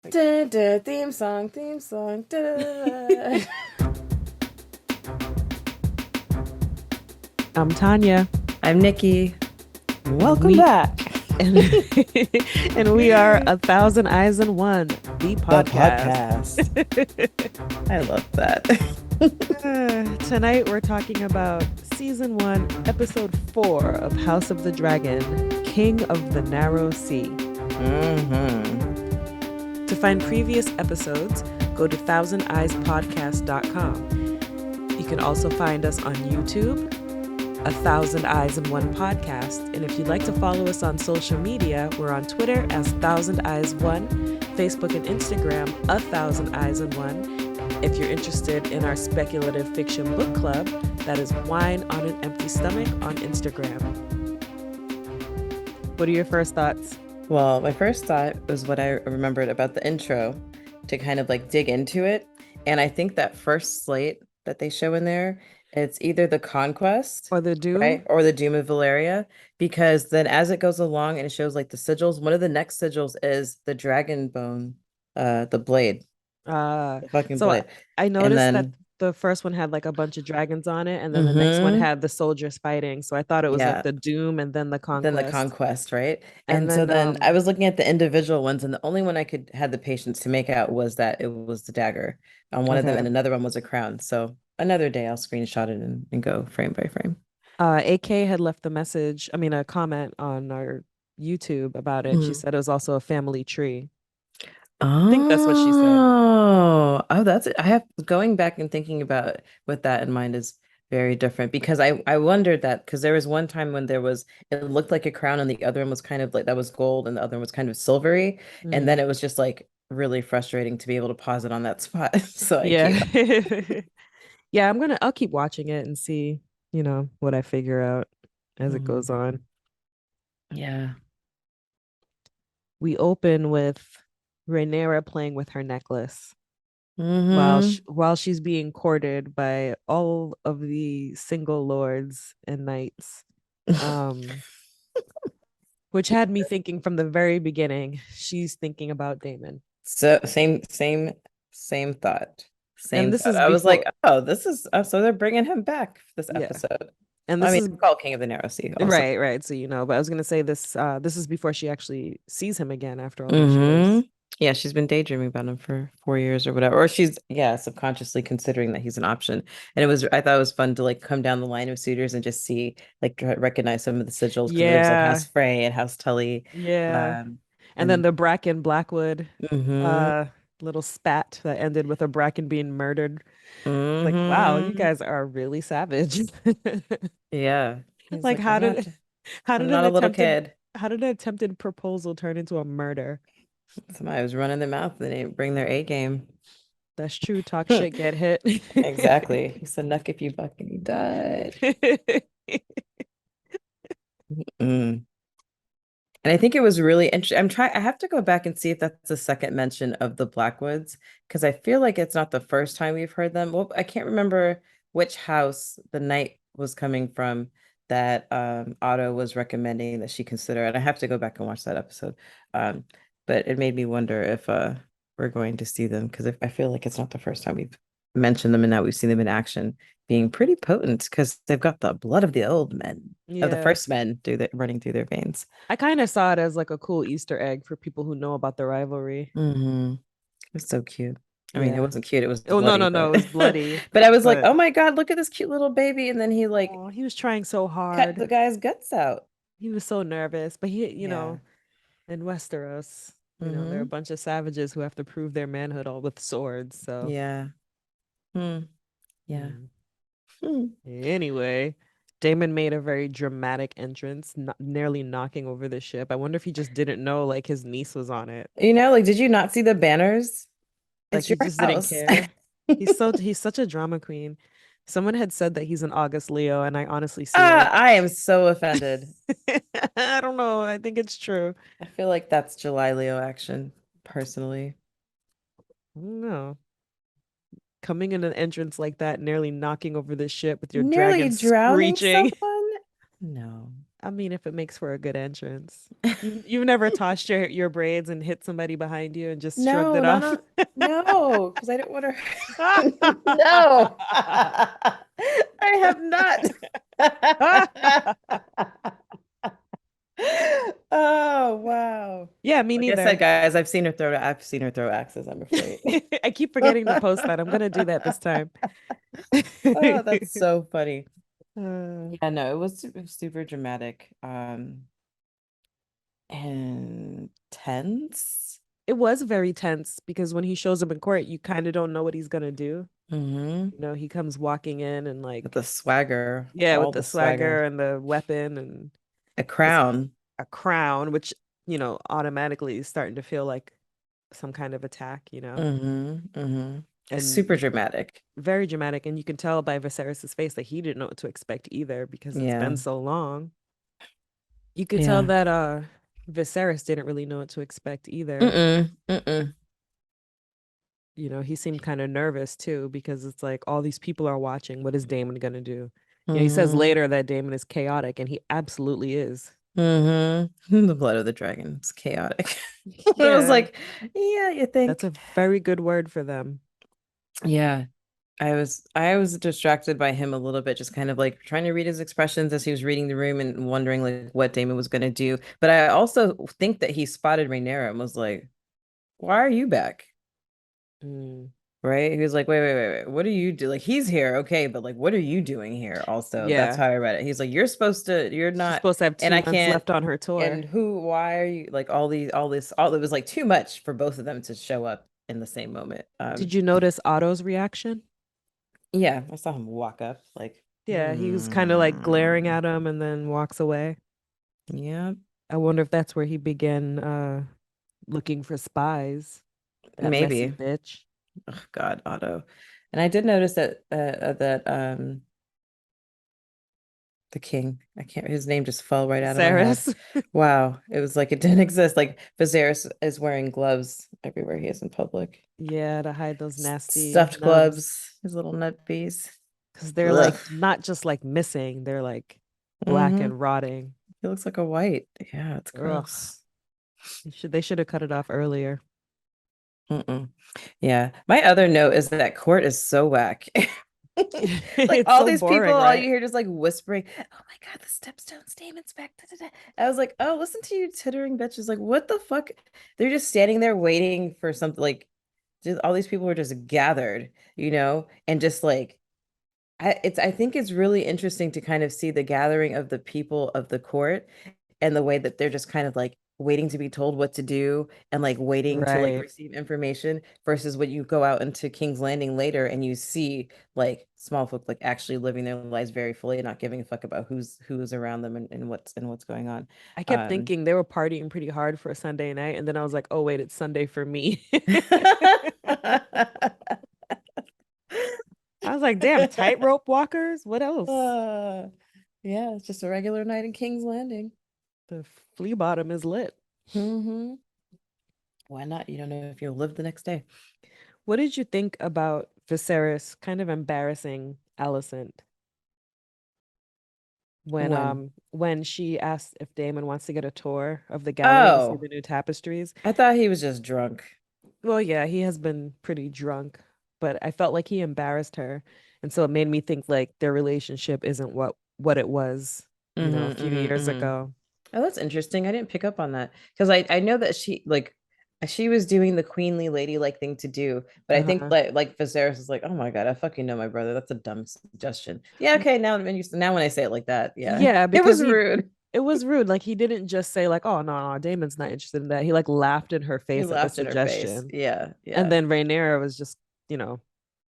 Like, Da, da, theme song, theme song. Da, da, da. I'm Tanya, I'm Nikki. and Welcome we back. and, and we are A Thousand Eyes in One, the The podcast. podcast. I love that. Tonight we're talking about season 1, episode 4 of House of the Dragon, King of the Narrow Sea. To find previous episodes, go to thousandeyespodcast.com. You can also find us on YouTube, A Thousand Eyes in One Podcast. And if you'd like to follow us on social media, we're on Twitter as Thousand Eyes One, Facebook and Instagram, A Thousand Eyes in One. If you're interested in our speculative fiction book club, that is Wine on an Empty Stomach on Instagram. What are your first thoughts? Well, my first thought was what I remembered about the intro to kind of like dig into it. And I think that first slate that they show in there, it's either the Conquest, Or the Doom? right? Or the Doom of Valeria. Because then as it goes along and it shows like the sigils, one of the next sigils is the dragon bone, the blade, Uh, the fucking so blade. I And noticed that then the first one had like a bunch of dragons on it, and then the next one mm-hmm. had the soldiers fighting. So I thought it was like Yeah. the Doom and then the Then the Conquest. conquest, right? And And so then then I was looking at the individual ones, and the only one I could had the patience to make out was that it was the dagger on one of them, okay. and another one was a crown. So another day I'll screenshot it and go frame by frame. AK had left a comment on our YouTube about it. She Mhm. said it was also a family tree. I think that's what she said. Oh, that's it. I have going back and thinking about with that in mind is very different because I wondered that because there was one time when there was it looked like a crown and the other one was kind of like that was gold and the other one was kind of silvery and then Mm. it was just like really frustrating to be able to pause it on that spot. So I Yeah. gave up. Yeah, I'll keep watching it and see, what I figure out as it Mhm. goes on. Yeah. We open with Rhaenyra playing with her necklace Hmm. while she's being courted by all of the single lords and knights. Um, which had me thinking from the very beginning, she's thinking about Damon. So same thought. And Same this thought. is I was like, before, oh, this is so they're bringing him back for this yeah. episode. And I this mean, is it's called King of the Narrow Sea also. right, right. So but I was gonna say this is before she actually sees him again after all these Hmm. years. Yeah, she's been daydreaming about him for 4 years or whatever. Or she's, yeah, subconsciously considering that he's an option. And I thought it was fun to like come down the line of suitors and just see, like, recognize some of the sigils because there was like Yeah, House Frey and House Tully. yeah. Um, And then and the Bracken Blackwood hmm uh little spat that ended with a Bracken being murdered. Like, wow, you hmm guys are really savage. yeah. He's Like like, how I'm did not a little kid. an attempted proposal turn into a murder? Somebody was running their mouth. They didn't bring their A game. That's true. Talk shit, get hit. Exactly. He said, "Nuck if you buck," and he died. Mm. And I think it was really interesting. I have to go back and see if that's the second mention of the Blackwoods, because I feel like it's not the first time we've heard them. Well, I can't remember which house the knight was coming from that Otto was recommending that she consider. And I have to go back and watch that episode. Um, but it made me wonder if we're going to see them because I feel like it's not the first time we've mentioned them and now we've seen them in action being pretty potent because they've got the blood of the old men, of the Yeah. first men running through their veins. I kind of saw it as like a cool Easter egg for people who know about the rivalry. Hmm. It's so cute. I mean, it Yeah. wasn't cute, it was Oh, no, bloody, no, no. but It was bloody, but I was like, but oh my God, look at this cute little baby. And then he like oh, he was trying so cut hard. the guy's guts out. He was so nervous. But Yeah. in Westeros, there are a Hmm. bunch of savages who have to prove their manhood all with swords. So, Yeah. Hmm. Yeah. mm. Hmm. Anyway, Damon made a very dramatic entrance, nearly knocking over the ship. I wonder if he just didn't know like his niece was on it. Like, did you not see the banners? Like It's he your just didn't house. care. He's such a drama queen. Someone had said that he's an August Leo, and I honestly see Ah, it. I am so offended. I don't know. I think it's true. I feel like that's July Leo action, personally. No. Coming in an entrance like that, nearly knocking over the ship with your Nearly dragon drowning screeching. someone? No. I mean, if it makes for a good entrance. You've never tossed your braids and hit somebody behind you and just shrugged No, it not off. on, no, because I don't want to. No, I have not. Oh, wow. Yeah, me Like I said, neither. guys, I've seen her throw axes, I'm afraid. I keep forgetting to post that. I'm gonna do that this time. Oh, that's so funny. Uh, Yeah, no, it was super dramatic. And tense. it was very tense because when he shows up in court, you kind of don't know what he's gonna do. Mm-hmm. You know, he comes walking in and With like, the swagger, yeah, with all the the swagger. swagger and the weapon and A this crown. a crown, which, automatically is starting to feel like some kind of attack, Mm-hmm. Mm-hmm. and Super dramatic. very dramatic. And you can tell by Viserys's face that he didn't know what to expect either because it's Yeah. been so long. You could tell Yeah. that Viserys didn't really know what to expect either. Mm-mm. Mm-mm. He seemed kind of nervous too because it's like all these people are watching. What is Daemon gonna do? He says Mm-hmm. later that Daemon is chaotic, and he absolutely is. Mm-hmm. The blood of the dragon. It's chaotic. I was Yeah, like, yeah, you that's think? a very good word for them. Yeah. I was distracted by him a little bit, just kind of like trying to read his expressions as he was reading the room and wondering like what Damon was gonna do. But I also think that he spotted Rhaenyra and was like, why are you back? Mm. Right? He was like, wait. What do you do? Like he's here, okay, but like what are you doing here also? That's Yeah, how I read it. He's like, you're she's not, supposed to have and two I months can't, left on her and tour. why are you like all it was like too much for both of them to show up in the same moment. Did you notice Otto's reaction? Yeah, I saw him walk up like, Yeah, he was kind of like glaring at him and then walks away. yeah, I wonder if that's where he began looking for spies. That messy maybe. bitch. Oh God, Otto. And I did notice that the king, I can't, his name just fell right out of my head. Viserys. Wow, it was like it didn't exist. Like Viserys is wearing gloves everywhere he is in public. Yeah, to hide those nasty Stuffed nubs. gloves, his little nut bees. Because they're Ugh. like not just like missing, they're like black Mm-hmm. and rotting. He looks like a white. Yeah, it's Ugh. gross. They should have cut it off earlier. Mm-mm. Yeah. My other note is that court is so whack. Like It's all so these people, boring, all you right? hear just like whispering, "Oh my God, the stepstones, Damon's back." Da, da, da." I was like, "Oh, listen to you tittering bitches." Like, what the fuck? They're just standing there waiting for something. Like, just all these people were just gathered, and just like I think it's really interesting to kind of see the gathering of the people of the court and the way that they're just kind of like waiting to be told what to do and like waiting to like Right. receive information versus when you go out into King's Landing later and you see like small folk like actually living their lives very fully and not giving a fuck about who's around them and what's going on. I kept Um thinking they were partying pretty hard for a Sunday night, and then I was like, oh wait, it's Sunday for me. I was like, damn, tightrope walkers? What else? uh, yeah, it's just a regular night in King's Landing. The flea bottom is lit. Hmm. Why not? You don't know if you'll live the next day. What did you think about Viserys kind of embarrassing Alicent When? when she asked if Damon wants to get a tour of the gallery to see Oh, the new tapestries? I thought he was just drunk. Well, yeah, he has been pretty drunk, but I felt like he embarrassed her, and so it made me think like their relationship isn't what it was, a Mm-hmm, few mm-hmm, years mm-hmm. ago. Oh, that's interesting. I didn't pick up on that because I know that she was doing the queenly ladylike thing to do, but I think Uh-huh. like Viserys is like, oh my God, I fucking know my brother. That's a dumb suggestion. Yeah, okay. Now when I say it like that, yeah, Yeah, it because was he rude. it was rude. Like he didn't just say like, "Oh no, no, Damon's not interested in that." He like laughed in her He face at the laughed in her face. suggestion. Yeah, And yeah. then Rhaenyra was just, you know,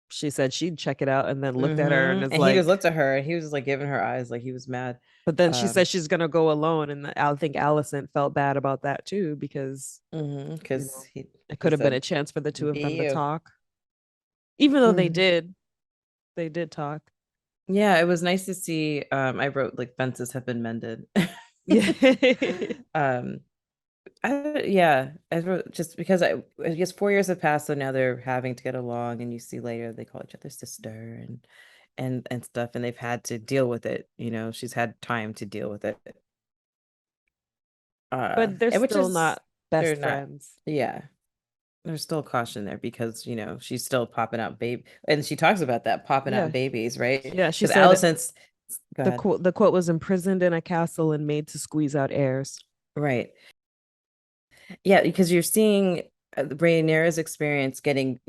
she said she'd check it out and then looked at her and is And he just like, looked at her and he was just like giving her eyes like he was mad. but then she Um, said she's gonna go alone, and I think Alicent felt bad about that too because, because it he could have been a said, chance for the two of them "Be to you." talk. Even though Mhm. they did talk. Yeah, it was nice to see. I wrote like fences have been mended. Yeah. Um, yeah, I wrote just because I guess 4 years have passed, so now they're having to get along, and you see later they call each other sister and stuff, and they've had to deal with it. She's had time to deal with it. But they're and which still is not they're best not, friends. yeah. There's still caution there because, she's still popping out baby, and she talks about that popping out Yeah. babies, right? Yeah, she Because said Allison's, go ahead. the quote was imprisoned in a castle and made to squeeze out heirs. Right. Yeah, because you're seeing Rhaenyra's experience getting,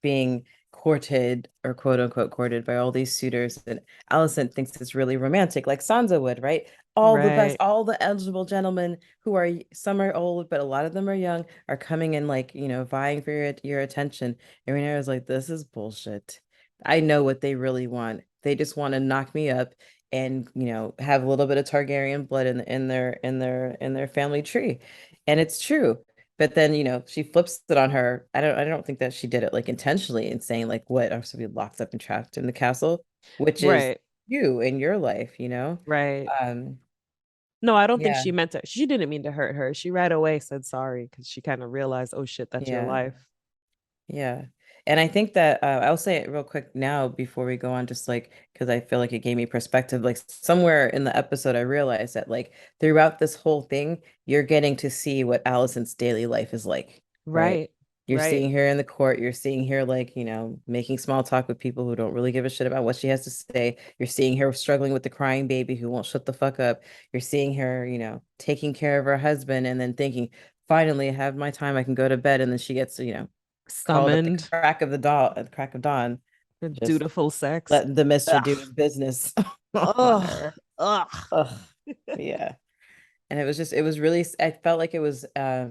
being courted or quote unquote courted by all these suitors. And Alicent thinks it's really romantic, like Sansa would, right? All the best, Right. all the eligible gentlemen who are, some are old, but a lot of them are young, are coming in like, vying for your attention. And Rhaenyra's like, this is bullshit. I know what they really want. They just want to knock me up and, have a little bit of Targaryen blood in their family tree. And it's true. But then, she flips it on her. I don't think that she did it like intentionally and saying like, what, I'm supposed to be locked up and trapped in the castle, which is Right. you in your life. Right. Um, No, I don't think yeah, she meant to. She didn't mean to hurt her. She right away said sorry because she kind of realized, oh shit, that's your yeah. life. Yeah. And I think that I'll say it real quick now before we go on, just like because I feel like it gave me perspective. Like somewhere in the episode, I realized that like throughout this whole thing, you're getting to see what Allison's daily life is like, right? Right. You're Right. seeing her in the court. You're seeing her like, making small talk with people who don't really give a shit about what she has to say. You're seeing her struggling with the crying baby who won't shut the fuck up. You're seeing her, taking care of her husband and then thinking, finally, I have my time. I can go to bed. And then she gets, called at the Summoned crack of dawn, for just dutiful sex. letting the mister do Ugh. his business on Ugh. her. Ugh. Ugh. Yeah. And it was really, I felt like it was a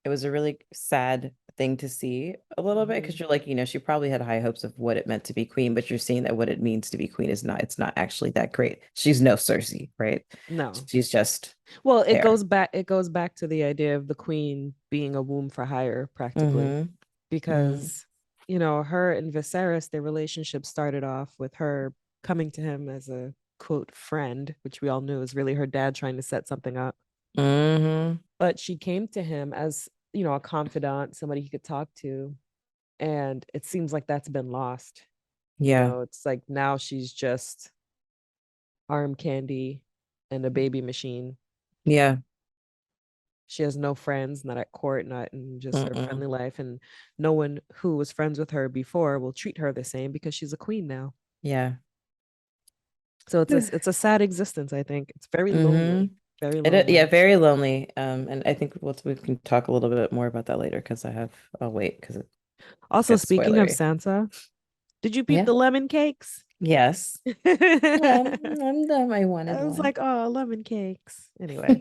really sad thing to see a little bit Mhm. because you're like, she probably had high hopes of what it meant to be queen, but you're seeing that what it means to be queen it's not actually that great. She's no Cersei, right? No. She's just Well, there. it goes back to the idea of the queen being a womb for hire, practically. Mm-hmm. Mm-hmm. Because, her and Viserys, their relationship started off with her coming to him as a quote friend, which we all knew was really her dad trying to set something up. Mm-hmm. But she came to him as, a confidant, somebody he could talk to. And it seems like that's been lost. Yeah. It's like now she's just arm candy and a baby machine. Yeah. She has no friends, not at court, not in just her Mm-mm. friendly life. And no one who was friends with her before will treat her the same because she's a queen now. Yeah. So it's a sad existence, I think. It's very Mm-hmm. lonely. Very Yeah, lonely. very lonely. And I think we can talk a little bit more about that later because I'll wait because it Also, gets speaking of spoilery. Sansa, did you peep Yeah. the lemon cakes? Yes. I I'm done. I wanted was one. like, oh, lemon cakes. Anyway,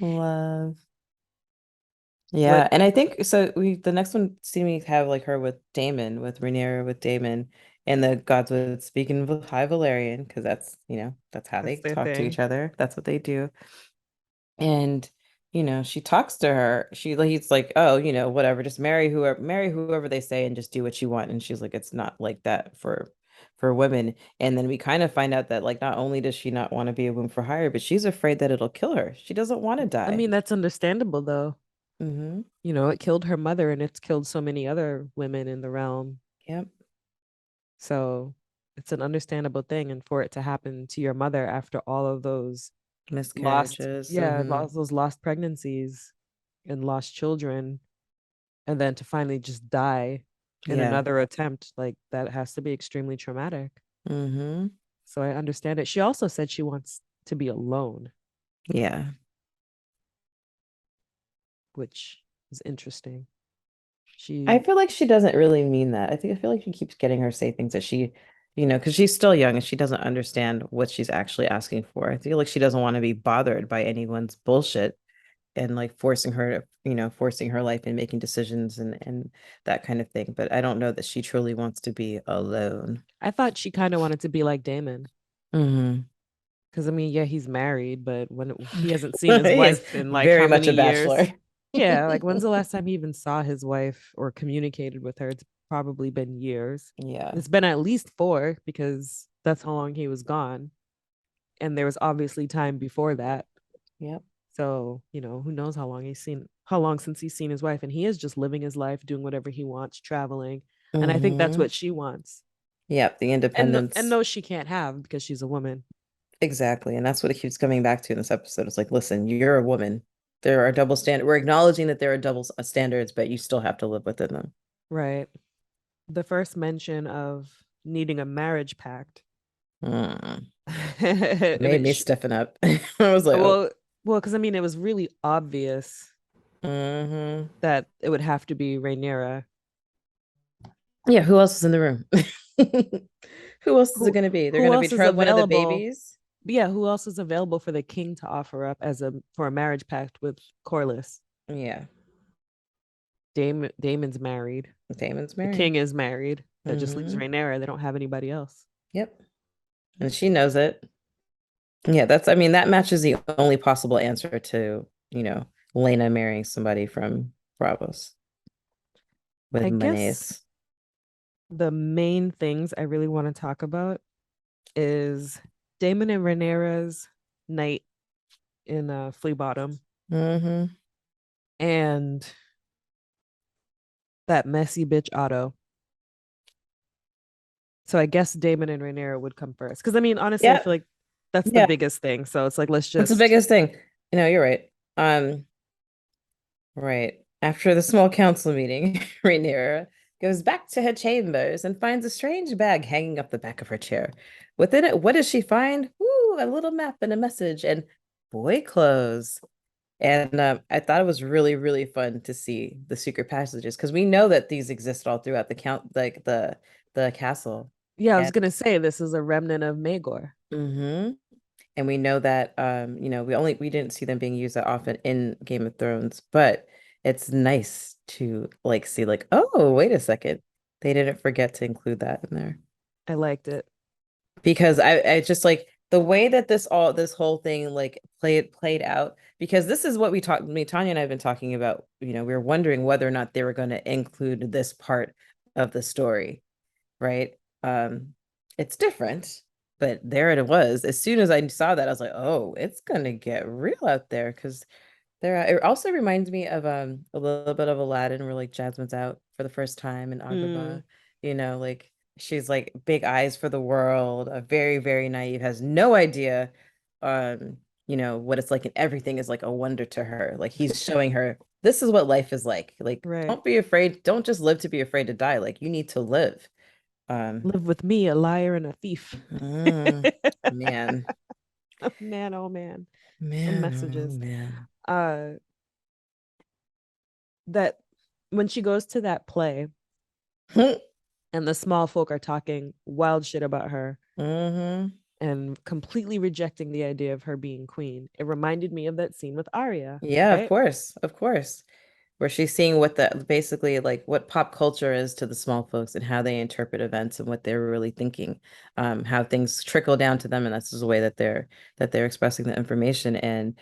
Love. what Yeah, and I think so. The next one see me have like her with Damon, with Rhaenyra, with Damon, and the gods would speak in High Valyrian because that's how they that's their talk to each thing. other. That's what they do. And she talks to her. He's like, oh, whatever, just marry whoever they say and just do what you want. And she's like, it's not like that for women. And then we kind of find out that like not only does she not want to be a woman for hire, but she's afraid that it'll kill her. She doesn't want to I die. mean, that's understandable though. Mm-hmm. It killed her mother and it's killed so many other women in the realm. Yep. So it's an understandable thing. And for it to happen to your mother after all of those Miscarriages. Mm-hmm. lost those lost pregnancies and lost children, and then to finally just die in Yeah. another attempt, like that has to be extremely traumatic. Mm-hmm. So I understand it. She also said she wants to be alone, Yeah. which is interesting. I She feel like she doesn't really mean that. I feel like she keeps getting her say things that because she's still young and she doesn't understand what she's actually asking for. I feel like she doesn't want to be bothered by anyone's bullshit and like forcing her life and making decisions and that kind of thing. But I don't know that she truly wants to be alone. I thought she kind of wanted to be like Damon. Hmm. Because I mean, yeah, he's married, but when he hasn't seen his He is wife in like very how much many a years? bachelor. Yeah, like when's the last time he even saw his wife or communicated with her? It's probably been years. Yeah. It's been at least four because that's how long he was gone. And there was obviously time before that. Yep. So, who knows how long since he's seen his wife. And he is just living his life, doing whatever he wants, traveling. And I think that's Hmm. what she wants. Yep. The And independence. no, she can't have because she's a woman. Exactly. And that's what it keeps coming back to in this episode. It's like, listen, you're a woman. There are double standards. We're acknowledging that there are double standards, but you still have to live within them. Right. The first mention of needing a marriage pact. Mm. And Made it me stiffen up. I was like, oh. well, because I mean, it was really obvious Hmm. that it would have to be Rhaenyra. Yeah, who else is in the room? Who else is it Who going to be? They're going who to be else is one of the available? babies. Yeah, who else is available for the king to offer up as a for a marriage pact with Corlys? Yeah, Damon's married. Damon's The married. king is married. That just leaves Hmm. Rhaenyra. They don't have anybody else. Yep. And she knows it. Yeah, I mean, that matches the only possible answer to, Lena marrying somebody from Bravos with I guess mayonnaise. the main things I really want to talk about is Damon and Rhaenyra's night in Flea Bottom Hmm. and that messy bitch Otto. So I guess Damon and Rhaenyra would come first. Because I mean, honestly, I Yeah, feel like that's the yeah. biggest thing. So it's like let's That's the just biggest thing. You're right. Right. After the small council meeting, Rhaenyra goes back to her chambers and finds a strange bag hanging up the back of her chair. Within it, what does she find? Ooh, a little map and a message and boy clothes. And I thought it was really, really fun to see the secret passages because we know that these exist all throughout like the castle. yeah, I was And gonna say this is a remnant of Magor. mhm. And we know that we didn't see them being used that often in Game of Thrones, but it's nice to like see like, oh, wait a second. They didn't forget to include that in there. I liked it. Because I just like the way that this whole thing like played out, because this is what Tanya and I have been talking about. We were wondering whether or not they were going to include this part of the story, right? It's different, but there it was. As soon as I saw that, I was like, oh, it's gonna get real out there because it also reminds me of a little bit of Aladdin where like Jasmine's out for the first time in Mm, Agrabah, like she's like big eyes for the world, a very, very naive, has no idea um, what it's like, and everything is like a wonder to her. Like he's showing her this is what life is like. Like, right. don't be afraid, don't just live to be afraid to die. Like you need to live. Um, Live with me, a liar and a thief. mm, man, Man, oh man. Some man, oh messages. man. Uh that when she goes to that play and the small folk are talking wild shit about her Hmm. and completely rejecting the idea of her being queen, it reminded me of that scene with Arya, Yeah, of right? course, of course. Where she's seeing what the basically like what pop culture is to the small folks and how they interpret events and what they're really thinking, how things trickle down to them, and that's just the way that they're expressing the information. And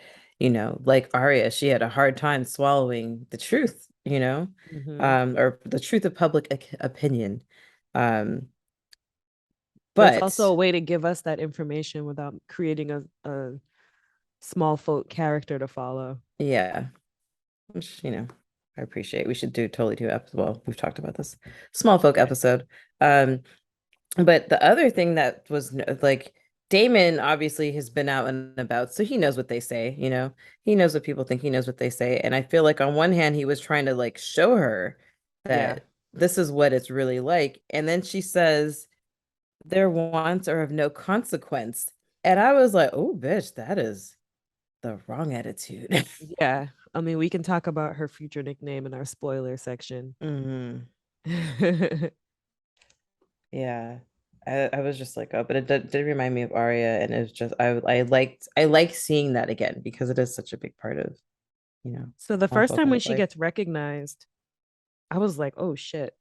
like Arya, she had a hard time swallowing the truth, Mm-hmm. or the truth of public opinion. Um, But it's also but a way to give us that information without creating a small folk character to follow. yeah, which I appreciate. We should totally do episode. Well, we've talked about this small folk Right. episode. But the other thing that was like Damon obviously has been out and about, so he knows what they say, he knows what people think, he knows what they say. And I feel like on one hand, he was trying to like show her Yeah. that this is what it's really like. And then she says, their wants are of no consequence. And I was like, oh, bitch, that is the wrong attitude. Yeah. I mean, we can talk about her future nickname in our spoiler section. Hmm. Yeah. I was just like, oh, but it did remind me of Arya, and it's just I like seeing that again because it is such a big part of, So the small first folk time when of she life. gets recognized, I was like, oh shit.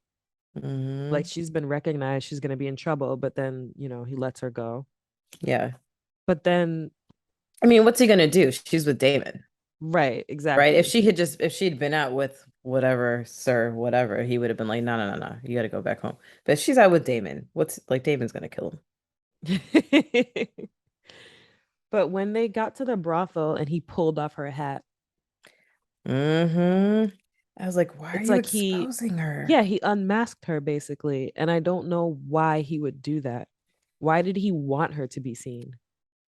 Like Hmm. she's been recognized, she's gonna be in trouble, but then, he lets her go. Yeah. But then, I mean, what's he gonna do? She's with Damon, right, right? exactly. If she'd been out with whatever, sir, whatever, he would have been like, no, no, no, no, you gotta go back home. But if she's out with Damon, what's like Damon's gonna kill him. But when they got to the brothel and he pulled off her hat, Hmm. I was like, why are it's you like he, exposing her? yeah, he unmasked her basically. And I don't know why he would do that. Why did he want her to be seen?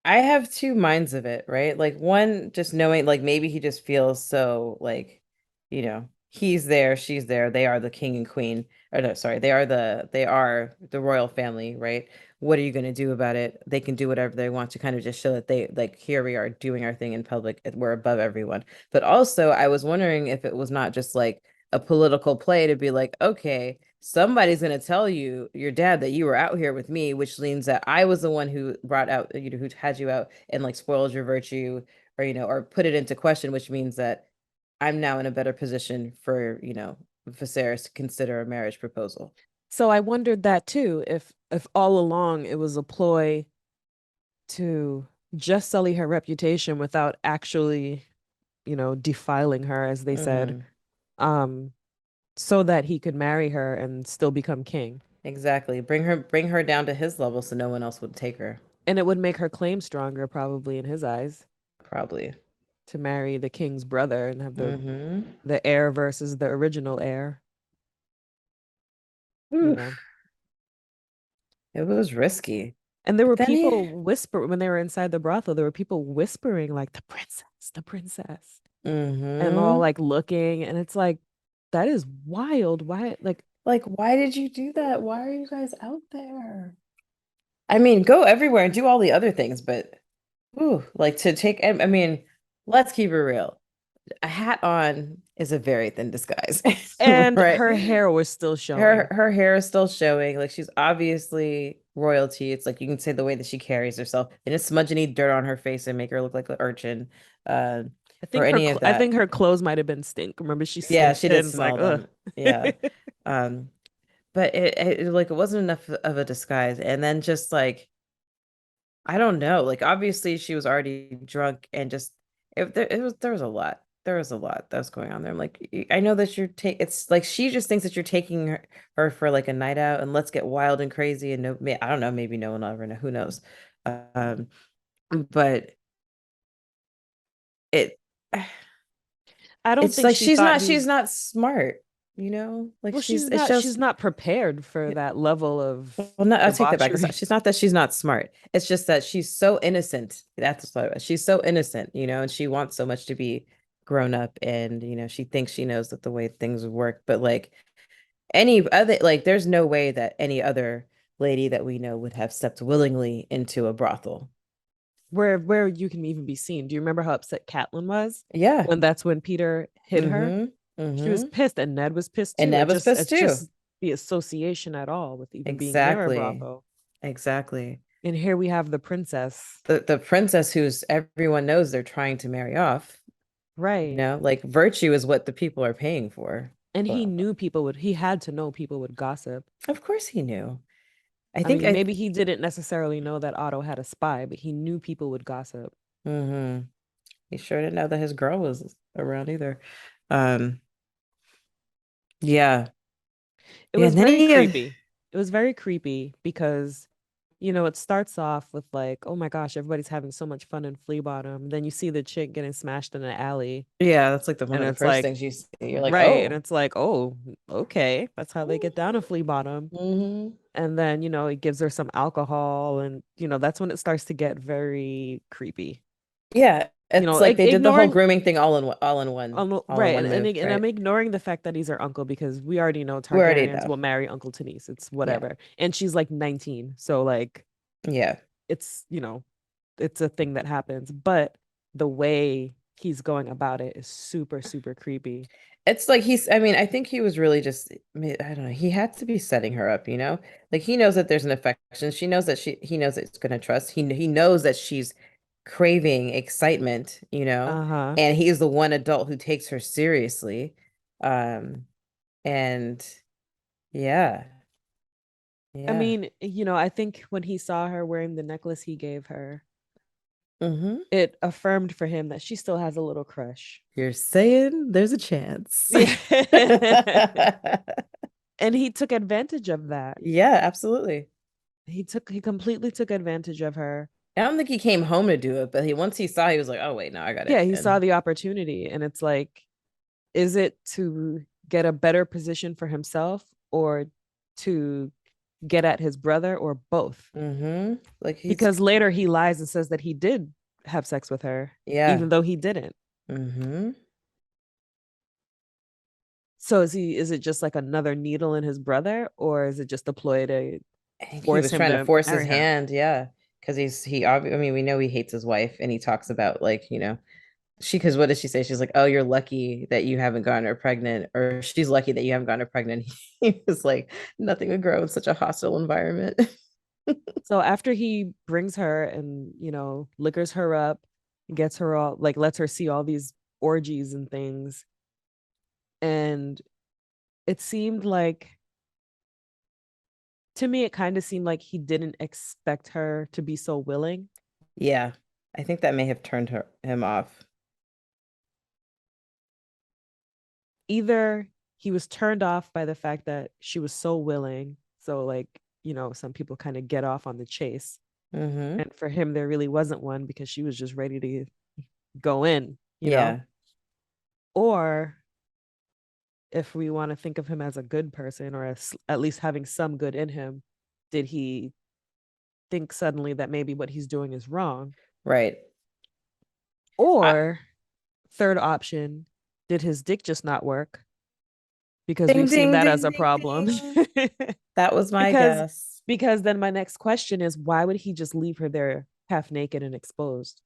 I have two minds of it, right? Like one, just knowing, like maybe he just feels so like, he's there, she's there, they are the king and queen. Or no, sorry, they are the royal family, right? What are you going to do about it? They can do whatever they want to kind of just show that they like here we are doing our thing in public, we're above everyone. But also, I was wondering if it was not just like a political play to be like, okay, somebody's going to tell you, your dad, that you were out here with me, which means that I was the one who brought out, who had you out and like spoiled your virtue, or, or put it into question, which means that I'm now in a better position for, Viserys to consider a marriage proposal. So I wondered that too, if all along it was a ploy to just sully her reputation without actually, defiling her, as they said, Hmm. um, so that he could marry her and still become king. Exactly. Bring her down to his level so no one else would take her. And it would make her claim stronger, probably in his eyes, Probably. to marry the king's brother and have Hmm. the heir versus the original heir, you know. Oof. It was risky. And there But were then people whisper when they were inside the brothel, there were people whispering like the princess, and all hmm like looking, and it's like that is wild. Why like like, why did you do that? Why are you guys out there? I mean, go everywhere and do all the other things, but ooh, like to take, I mean, let's keep it real. A hat on is a very thin disguise, and right? her hair was still Her showing. her hair is still showing. Like she's obviously royalty. It's like you can say the way that she carries herself. And just smudge any dirt on her face and make her look like an urchin, uh, or any of I that. think her clothes might have been stink. Remember she Yeah, sniffed she it did and was like, smell ugh. them. Yeah. Um, but like it wasn't enough of a disguise. And then just like I don't know. Like obviously she was already drunk and just there was a lot. There was a lot that was going on there. I'm like, I know that it's like she just thinks that you're taking her for like a night out and let's get wild and crazy and I don't know, maybe no one will ever know. Who knows? Um, but it I don't it's think like she thought he she's was not smart, like well, it she's shows. not prepared for that level of Well, no, I'll take that back. debauchery. She's not that she's not smart. It's just that she's so innocent. That's what it was. She's so innocent, and she wants so much to be grown up and, she thinks she knows that the way things work. But like any other, like there's no way that any other lady that we know would have stepped willingly into a brothel. Where you can even be seen. Do you remember how upset Catelyn was Yeah. when that's when Peter hid her? Mm-hmm. She was Mm-hmm. pissed, and Ned was pissed And too. Ned was pissed It's too. just the association at all with even being near a Exactly. brothel. Exactly. And here we have the princess, The princess who's everyone knows they're trying to marry off. right? Like virtue is what the people are paying for. And he Well, knew he had to know people would gossip. of course he knew. I I think mean, I maybe he didn't necessarily know that Otto had a spy, but he knew people would gossip. hmm he sure didn't know that his girl was around either. Um, yeah. It Yeah, was and then very creepy. It was very creepy because, it starts off with like, oh my gosh, everybody's having so much fun in Flea Bottom. Then you see the chick getting smashed in an alley, yeah, that's like the one and of the it's first like, things you see. You're like, right. And oh. it's like, oh, okay. That's how they get down to Flea Bottom. Mm-hmm. And then, it gives her some alcohol. And, that's when it starts to get very creepy. Yeah, it's like they did the whole Ignoring grooming thing all in right, one move, and I'm right? ignoring the fact that he's her uncle because we already know We already Targaryens know. will marry Uncle Denise. It's Yeah. whatever, and she's like 19, so like Yeah. it's it's a thing that happens. But the way he's going about it is super super creepy. It's like I mean, I think he was really just, I don't know, he had to be setting her up. Like he knows that there's an affection. She knows that he knows that it's going to trust. He knows that she's craving excitement, Uh-huh. and he's the one adult who takes her seriously. Um, and yeah, I yeah. mean, I think when he saw her wearing the necklace he gave her, Mm-hmm. it affirmed for him that she still has a little crush. You're saying there's a chance. Yeah. And he took advantage of that. Yeah, absolutely. He completely took advantage of her. I don't think he came home to do it, but once he saw, he was like, "Oh wait, no, I got Yeah, it." he saw And the opportunity, and it's like, is it to get a better position for himself or to get at his brother or both? Like he's Because later he lies and says that he did have sex with her, yeah. even though he didn't. Mm-hmm. So is it just like another needle in his brother, or is it just a ploy to I think he force was him trying to to force his marry her? hand, yeah. Because I mean, we know he hates his wife, and he talks about like, because what does she say? She's like, "Oh, you're lucky that you haven't gotten her pregnant," or she's lucky that you haven't gotten her pregnant. He was like, "Nothing would grow in such a hostile environment." So after he brings her and, liquors her up, gets her all like lets her see all these orgies and things, and it seemed like to me it kind of seemed like he didn't expect her to be so willing. Yeah, I think that may have turned him off. Either he was turned off by the fact that she was so willing, so like, some people kind of get off on the chase, Mm-hmm. and for him there really wasn't one because she was just ready to go in. Yeah. Or if we want to think of him as a good person, or as at least having some good in him, did he think suddenly that maybe what he's doing is wrong? Right. I, Or third option, did his dick just not work? Because ding, we've seen ding, that as ding, a ding, problem. ding. That was my because guess. because then my next question is, why would he just leave her there half naked and exposed?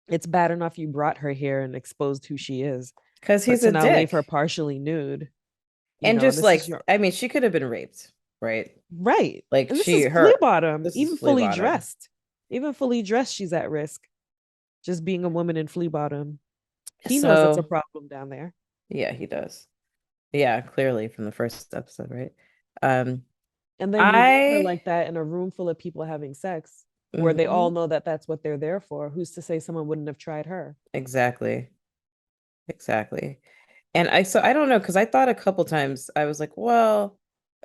It's bad enough you brought her here and exposed who she is, Because but he's to a now leave her dick. partially nude, And and just this is like, your I mean, she could have been raped, right? right. Like And this is flea bottom, this is even flea fully bottom. dressed. Even fully dressed, she's at risk. Just being a woman in flea bottom. He knows that's a So, problem down there. yeah, he does. Yeah, clearly from the first episode, right? Um, And then you leave her I, like that in a room full of people having sex where they all mhm, know that that's what they're there for. Who's to say someone wouldn't have tried her? exactly, exactly. And so I don't know, because I thought a couple times I was like, well,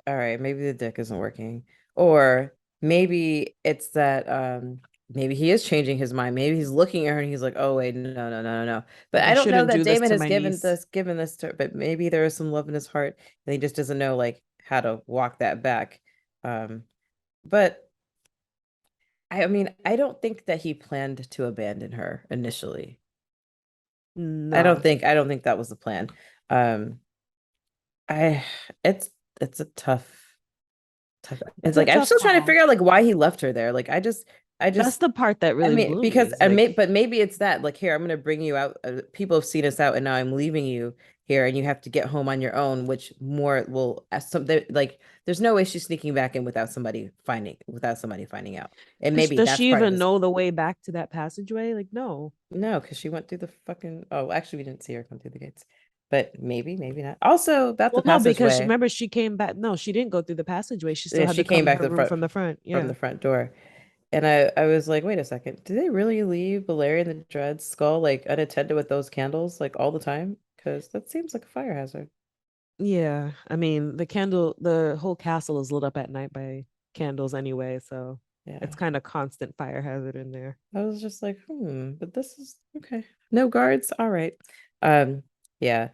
all right, maybe the dick isn't working. Or maybe it's that maybe he is changing his mind. Maybe he's looking at her and he's like, oh wait, no, no, no, no, no. But Like, I I don't know shouldn't that do this Damon to has my niece. given this to her, but maybe there is some love in his heart and he just doesn't know like how to walk that back. Um, but I mean, I don't think that he planned to abandon her initially. No. I don't think that was the plan. Um, I it's it's a tough. It's It's a like I'm tough still trying to call. figure out like why he left her there. Like I That's just the part that I really mean blew me. because Is like, but maybe it's that like here I'm gonna bring you out. People have seen us out, and now I'm leaving you here, and you have to get home on your own. Which more will as some like there's no way she's sneaking back in without somebody finding out, and maybe does that's she part of even this. know the way back to that passageway? Like, no. No, because she went through the fucking. Oh, actually, we didn't see her come through the gates, but maybe not. Also, about the Well, no, because passageway. remember she came back. No, she didn't go through the passageway. She still Yeah, had she to came come in back her room from the front. from Yeah. the front door. And I was like, wait a second, did they really leave Valerian the Dread's skull like unattended with those candles like all the time? Because that seems like a fire hazard. Yeah. I mean, the whole castle is lit up at night by candles anyway. So it's Yeah. kind of constant fire hazard in there. I was just like, but this is okay. No guards. All right. Um, yeah.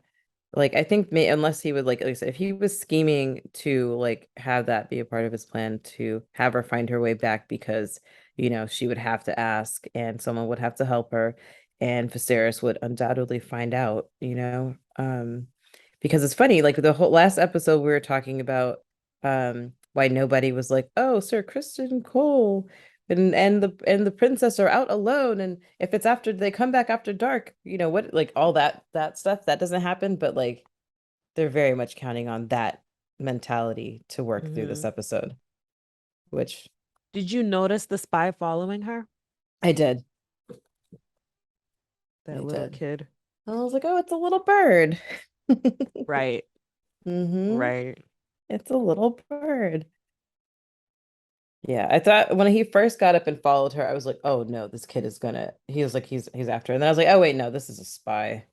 Like I think unless he would like I said, if he was scheming to like have that be a part of his plan to have her find her way back because she would have to ask and someone would have to help her and Viserys would undoubtedly find out, because it's funny like the whole last episode we were talking about why nobody was like, oh, Sir Kristen Cole and the princess are out alone, and if it's after they come back after dark, what, like all that stuff that doesn't happen, but like they're very much counting on that mentality to work through this Hmm. episode, which Did you notice the spy following her? I did. That I little did. kid. I was like, oh, it's a little bird. Right. Mm-hmm. Right. It's a little bird. Yeah, I thought when he first got up and followed her, I was like, oh no, this kid is gonna. He was like, he's after her. And then I was like, oh wait, no, this is a spy.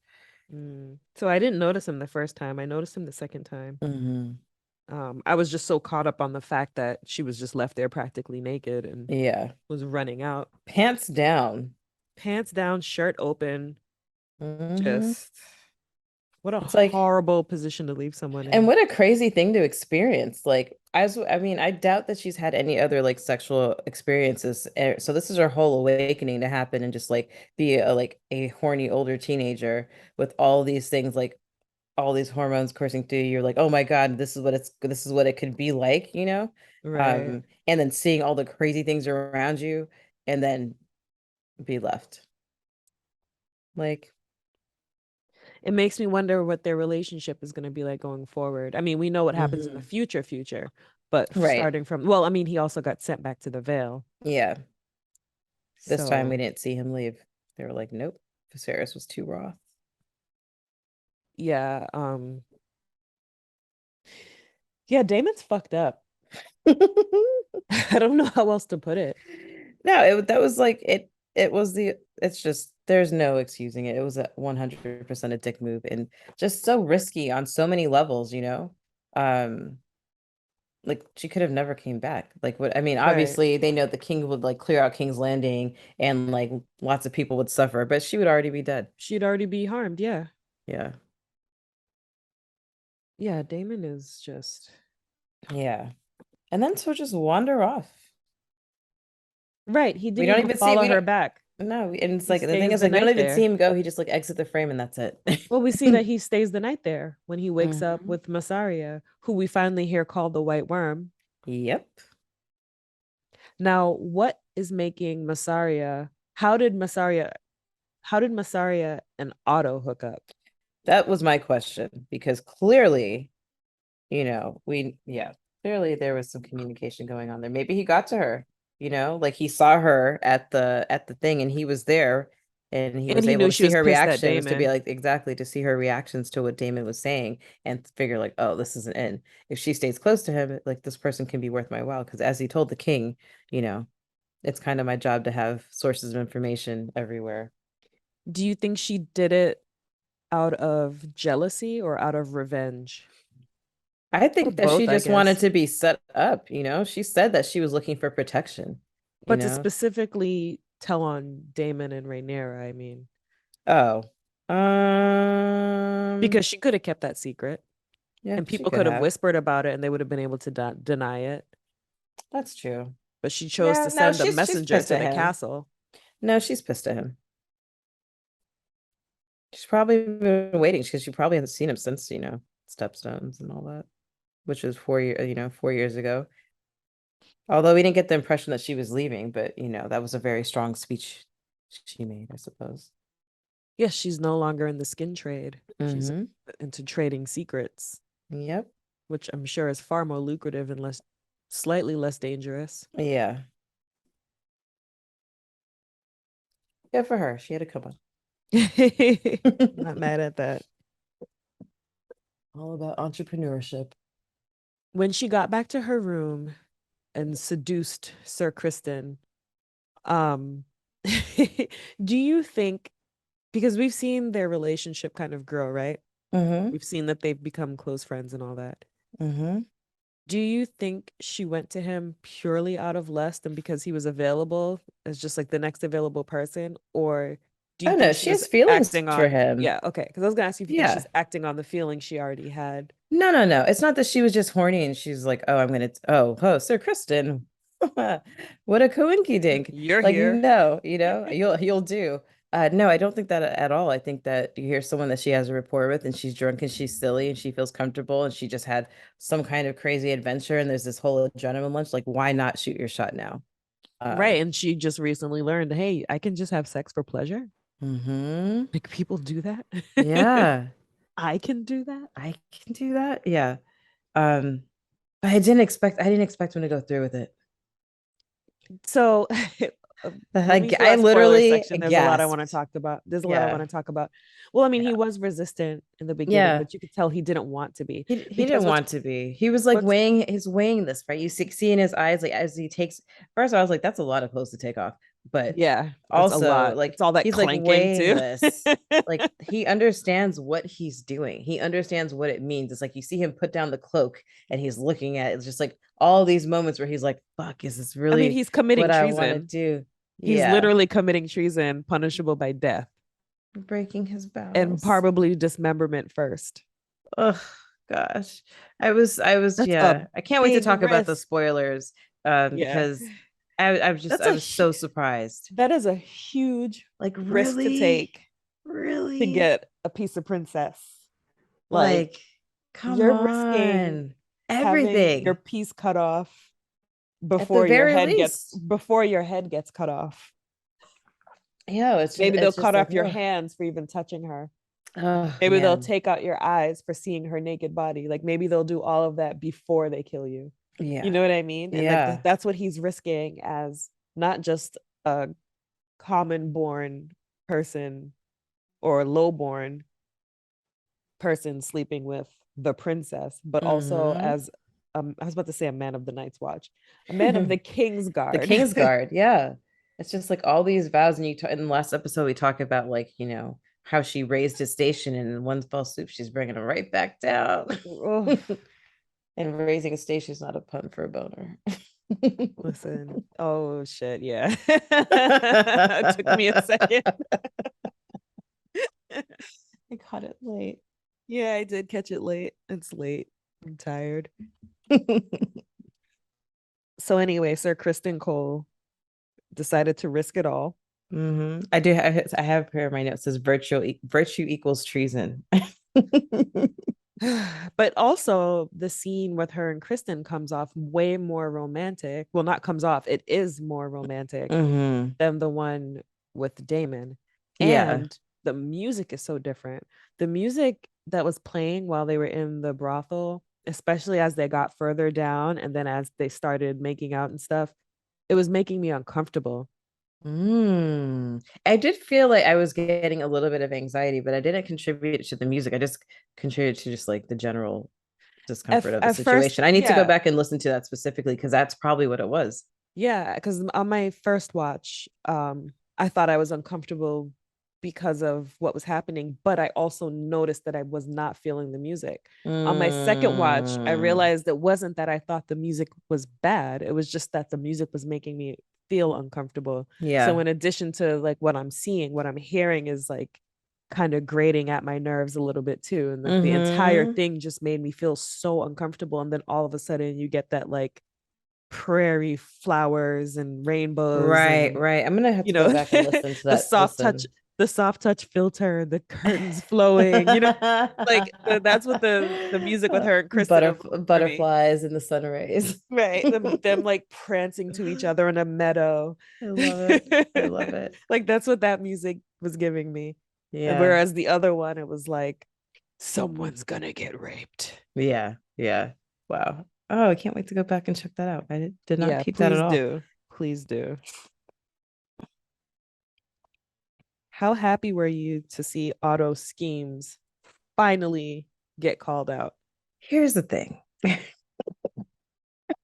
So I didn't notice him the first time. I noticed him the second time. Hmm. I was just so caught up on the fact that she was just left there practically naked and Yeah, was running out. pants down. Pants down, shirt open, Hmm. just What a It's like, horrible position to leave someone and in. what a crazy thing to experience. Like, I mean, I doubt that she's had any other like sexual experiences. So this is her whole awakening to happen and just like be a like a horny older teenager with all these things, like all these hormones coursing through you. You're like, oh my God, this is what it could be like, you know? Right. And then seeing all the crazy things around you and then be left. Like, It makes me wonder what their relationship is going to be like going forward. I mean, we know what happens in the mhm. future, but Right. starting from, well, I mean, he also got sent back to the Vale. Yeah. This time we So, didn't see him leave. They were like, nope, Viserys was too raw. yeah, yeah, Damon's fucked up. I don't know how else to put it. No, that was like it was it's just there's no excusing it. It was a 100% a dick move and just so risky on so many levels, you know? Um like she could have never came back. Like what I mean, Right. obviously they know the king would like clear out King's Landing and like lots of people would suffer, but she would already be dead. She'd already be harmed. Yeah. Yeah. Yeah, Damon is just Yeah. And then so just wander off. right. He We didn't don't even even see follow we her don't back. no, and it's He like the thing stays is the like we don't night even see there. him go. He just like exit the frame and that's it. Well, we see that he stays the night there when he wakes up Mhm. with Massaria, who we finally hear called the White Worm. Yep. Now, what is making Massaria? How did Massaria? How did Massaria and Otto hook up? That was my question because clearly, you know, yeah, clearly there was some communication going on there. Maybe he got to her, you know, like he saw her at the thing and he was there and he And was he able knew to she see was her pissed at reactions to be Damon. like exactly to see her reactions to what Damon was saying and figure like, oh, this is an end. If she stays close to him, like this person can be worth my while. Because as he told the king, you know, it's kind of my job to have sources of information everywhere. Do you think she did it out of jealousy or out of revenge? I Or think that she both, I just wanted guess. to be set up, you know. She said that she was looking for protection, you But to know. specifically tell on Damon and Rhaenyra, I mean, Oh. because she could have kept that secret Yeah, and she people could could have have. whispered about it and they would have been able to deny it. That's true. But she chose Yeah, to no, send a she's messenger pissed to at the him. castle. No, she's pissed at him. She's probably been waiting because she probably hasn't seen him since, you know, Stepstones and all that, which was 4 year, you know, 4 years ago. Although we didn't get the impression that she was leaving, but you know, that was a very strong speech she made, I suppose. Yes, she's no longer in the skin trade. She's Mm-hmm. into trading secrets, Yep. which I'm sure is far more lucrative and slightly less dangerous. Yeah. Good for her. She had to come Not on. mad at that. All about entrepreneurship. When she got back to her room and seduced Sir Kristen, um, do you think, because we've seen their relationship kind of grow, right? Mm-hmm. We've seen that they've become close friends and all that. Mm-hmm. Do you think she went to him purely out of lust and because he was available as just like the next available person? Or do you Oh no, think she she was has feelings acting for on, him. yeah, okay. Because I was gonna ask you if you think she's Yeah. acting on the feeling she already had. No, no, no. It's not that she was just horny and she's like, oh, I'm gonna oh, Sir Kristen. What a coinky dink. You're Like, here. no, you know, you'll do. No, I don't think that at all. I think that you hear someone that she has a rapport with and she's drunk and she's silly and she feels comfortable and she just had some kind of crazy adventure and there's this whole adrenaline lunch. Like, why not shoot your shot now? Right. And she just recently learned, hey, I can just have sex for pleasure. Mm-hmm. Like people do that. Yeah, I can do that. I can do that. Yeah. Um, but I didn't expect him to go through with it. So let me throw I a spoiler literally section. There's a lot I want to gasped. talk about. There's a lot I want Yeah. to talk about. Well, I mean, he Yeah. was resistant in the beginning, Yeah. but you could tell he didn't want to be He because didn't want to be. He was like what's weighing this, right? You see in his eyes, like as he takes first, I was like, that's a lot of clothes to take off. But yeah, it's a also, lot. like It's all that he's like clanking weighing too. this. Like he understands what he's doing. He understands what it means. It's like you see him put down the cloak and he's looking at it. It's just like all these moments where he's like, fuck, is this I mean, really he's committing what I want to treason. do? He's Yeah. literally committing treason punishable by death. breaking his and bowels. probably dismemberment first. Oh gosh. That's a Yeah. I can't wait to big talk about the risk. spoilers Yeah. because That's I was so surprised. that is a huge Like risk to really? take to Really? get a piece of princess. Like Like come you're risking on. having your Everything. piece cut off At the very least. before your head gets cut off. Yeah, Maybe they'll it's just cut like, off your oh, hands for even touching her. oh Maybe they'll man. take out your eyes for seeing her naked body. Like maybe they'll do all of that before they kill you. You Yeah. know what I mean? And like Yeah. that's what he's risking as not just a common born person or low born person sleeping with the princess, but also Mm-hmm. as I was about to say a man of the Night's Watch, a man of the King's The Guard. King's Guard, yeah. It's just like all these vows, and in the last episode we talk about like how she raised his station, and in one fell swoop she's bringing him right back down. Oh, And raising a station is not a pun for a boner. listen. Oh shit, yeah. It took me a second. I caught it late. Yeah, I did catch it late. It's late. I'm tired. So anyway, Sir Kristen Cole decided to risk it all. I have here in my notes says virtue equals treason. But also the scene with her and Kristen comes off way more romantic. Well, not comes off, it is more romantic Hmm. than the one with Damon. Yeah. And the music is so different. The music that was playing while they were in the brothel, especially as they got further down and then as they started making out and stuff, it was making me uncomfortable. I did feel like I was getting a little bit of anxiety, but I didn't contribute to the music. I just contributed to just like the general discomfort of the At first, situation. I need to go yeah, back and listen to that specifically because that's probably what it was. yeah, because on my first watch, I thought I was uncomfortable because of what was happening, but I also noticed that I was not feeling the music. On my second watch, I Mm, realized it wasn't that I thought the music was bad. It was just that the music was making me feel uncomfortable. So yeah. in addition to like what I'm seeing, what I'm hearing is like kind of grating at my nerves a little bit too. And like the entire Mm-hmm. thing just made me feel so uncomfortable. And then all of a sudden you get that like prairie flowers and rainbows Right, and right. I'm gonna have you to go know back and listen to the that. soft touch Listen. the soft touch filter, the curtains flowing, like that's what the music with her and Kristen evoked for me. Butterflies in the sun rays. Right, them like prancing to each other in a meadow. I love it. I love it. Like that's what that music was giving me. Yeah. Whereas the other one, it was like someone's gonna get raped. Yeah. Yeah. Wow. Oh, I can't wait to go back and check that out. Did not Yeah, keep that at please all. do. Please do. How happy were you to see Otto's schemes finally get called out? Here's the thing.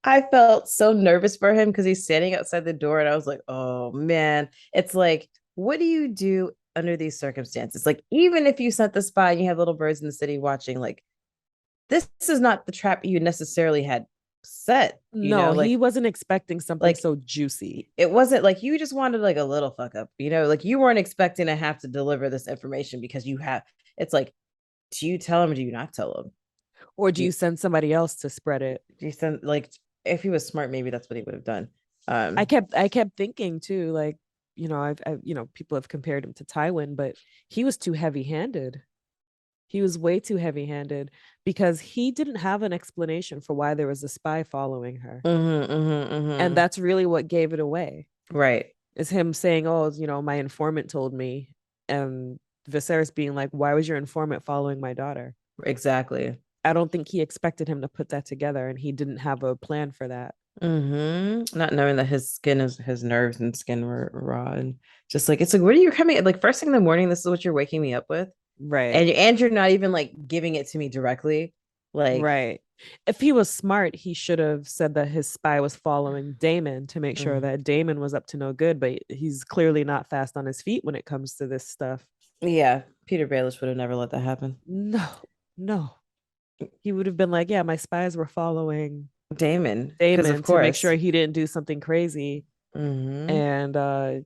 I felt so nervous for him because he's standing outside the door, and I was like, oh man. It's like, what do you do under these circumstances? Like, even if you sent the spy and you have little birds in the city watching, like, this is not the trap you necessarily had set, No, he wasn't expecting something like so juicy. it wasn't like you just wanted like a little fuck up, like you weren't expecting to have to deliver this information because you have it's like, do you tell him or do you not tell him? Or do Do you, you send somebody else to spread it? do you send like if he was smart, maybe that's what he would have done. I kept thinking too, like, people have compared him to Tywin, but he was too heavy-handed. He was way too heavy-handed because he didn't have an explanation for why there was a spy following her. And Mm-hmm. that's really what gave it away. Right. Is him saying, "Oh, my informant told me," and Viserys being like, "Why was your informant following my daughter?" Exactly. I don't think he expected him to put that together, and he didn't have a plan for that. Not knowing that his nerves and skin were raw, and just like it's like, what are you coming like first thing in the morning? This is what you're waking me up with, Right. and you're not even like giving it to me directly, like. Right. If he was smart, he should have said that his spy was following Damon to make sure Mm. that Damon was up to no good, but he's clearly not fast on his feet when it comes to this stuff. Yeah, Peter Baelish would have never let that happen. No, no. He would have been like, yeah, my spies were following Damon, because of Damon to make course. sure he didn't do something crazy Hmm. and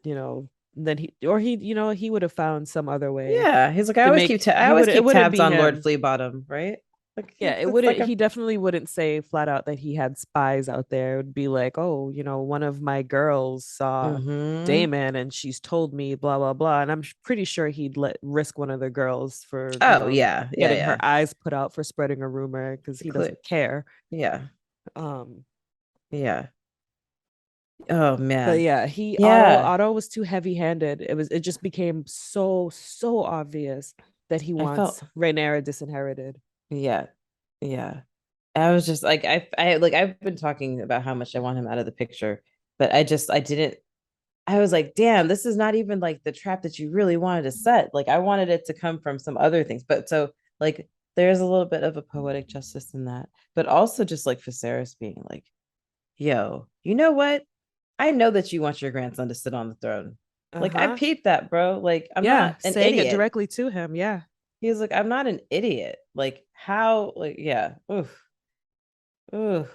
you know, then he would have found some other way Yeah, he's like, to make I he always would it keep wouldn't tabs be on Lord him. Fleabottom, right? Like Yeah, it it's wouldn't like a he definitely wouldn't say flat out that he had spies out there. It would be like, oh, one of my girls saw mm-hmm. Damon and she's told me blah blah blah. And I'm pretty sure he'd risk one of the girls for, Oh yeah, yeah, getting her yeah. eyes put out for spreading a rumor because he Clear. doesn't care. Yeah, Um, yeah. Oh but man. yeah, he Otto Yeah. Otto was too heavy-handed. It just became so obvious that he I felt wants Rhaenyra disinherited. yeah. Yeah. I was just like I've been talking about how much I want him out of the picture, but I didn't I was like, damn, this is not even like the trap that you really wanted to set. Like I wanted it to come from some other things. But so like there's a little bit of a poetic justice in that. But also just like Viserys being like, yo, you know what? I know that you want your grandson to sit on the throne. Like I Uh-huh. peeped that, bro. Like I'm Yeah, not an saying it idiot. directly to him. Yeah. He's like, I'm not an idiot. Like how like yeah. Oof. Oof.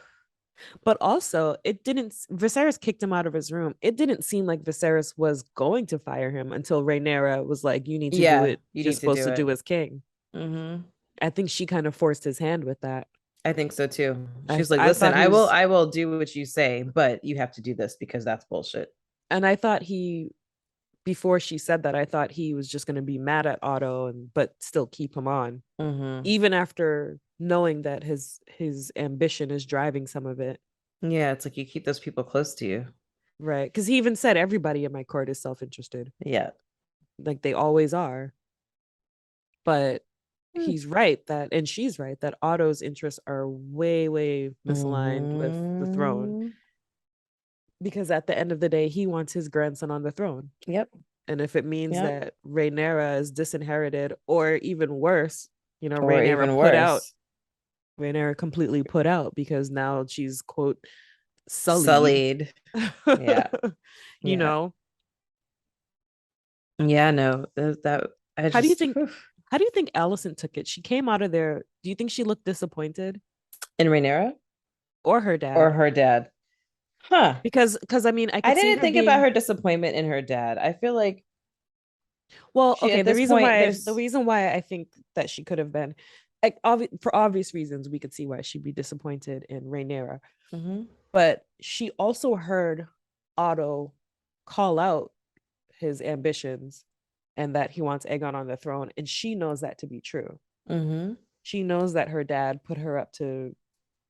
But also, it didn't. Viserys kicked him out of his room. It didn't seem like Viserys was going to fire him until Rhaenyra was like, "You need to do Yeah, it. you You're need to supposed do to it. do as king." Mm-hmm. I think she kind of forced his hand with that. I think so too. I She's like, I listen, thought he was, I will do what you say, but you have to do this because that's bullshit. and I thought he before she said that, I thought he was just going to be mad at Otto and but still keep him on, Mm-hmm. even after knowing that his ambition is driving some of it. Yeah, it's like you keep those people close to you. Right? Because he even said everybody in my court is self-interested, Yeah. like they always are. But Mm-hmm. he's right that, and she's right that Otto's interests are way misaligned with the throne, because at the end of the day, he wants his grandson on the throne. Yep. And if it means Yep. that Rhaenyra is disinherited, or even worse, Or even worse, Rhaenyra completely put out because now she's quote sullied. sullied. Yeah. you Yeah. know, Yeah. No, that I how do you just think? whew. How do you think Allison took it? She came out of there. Do you think she looked disappointed, In Rhaenyra or her or dad? her dad. Huh. Because I mean, I I could see didn't her think about being. her disappointment in her dad. I feel like Well, she okay. at The this reason point why the there's reason why I think that she could have been, like, for obvious reasons, we could see why she'd be disappointed in Rhaenyra. mm-hmm. But she also heard Otto call out his ambitions and that he wants Aegon on the throne, and she knows that to be true. Mm-hmm. She knows that her dad put her up to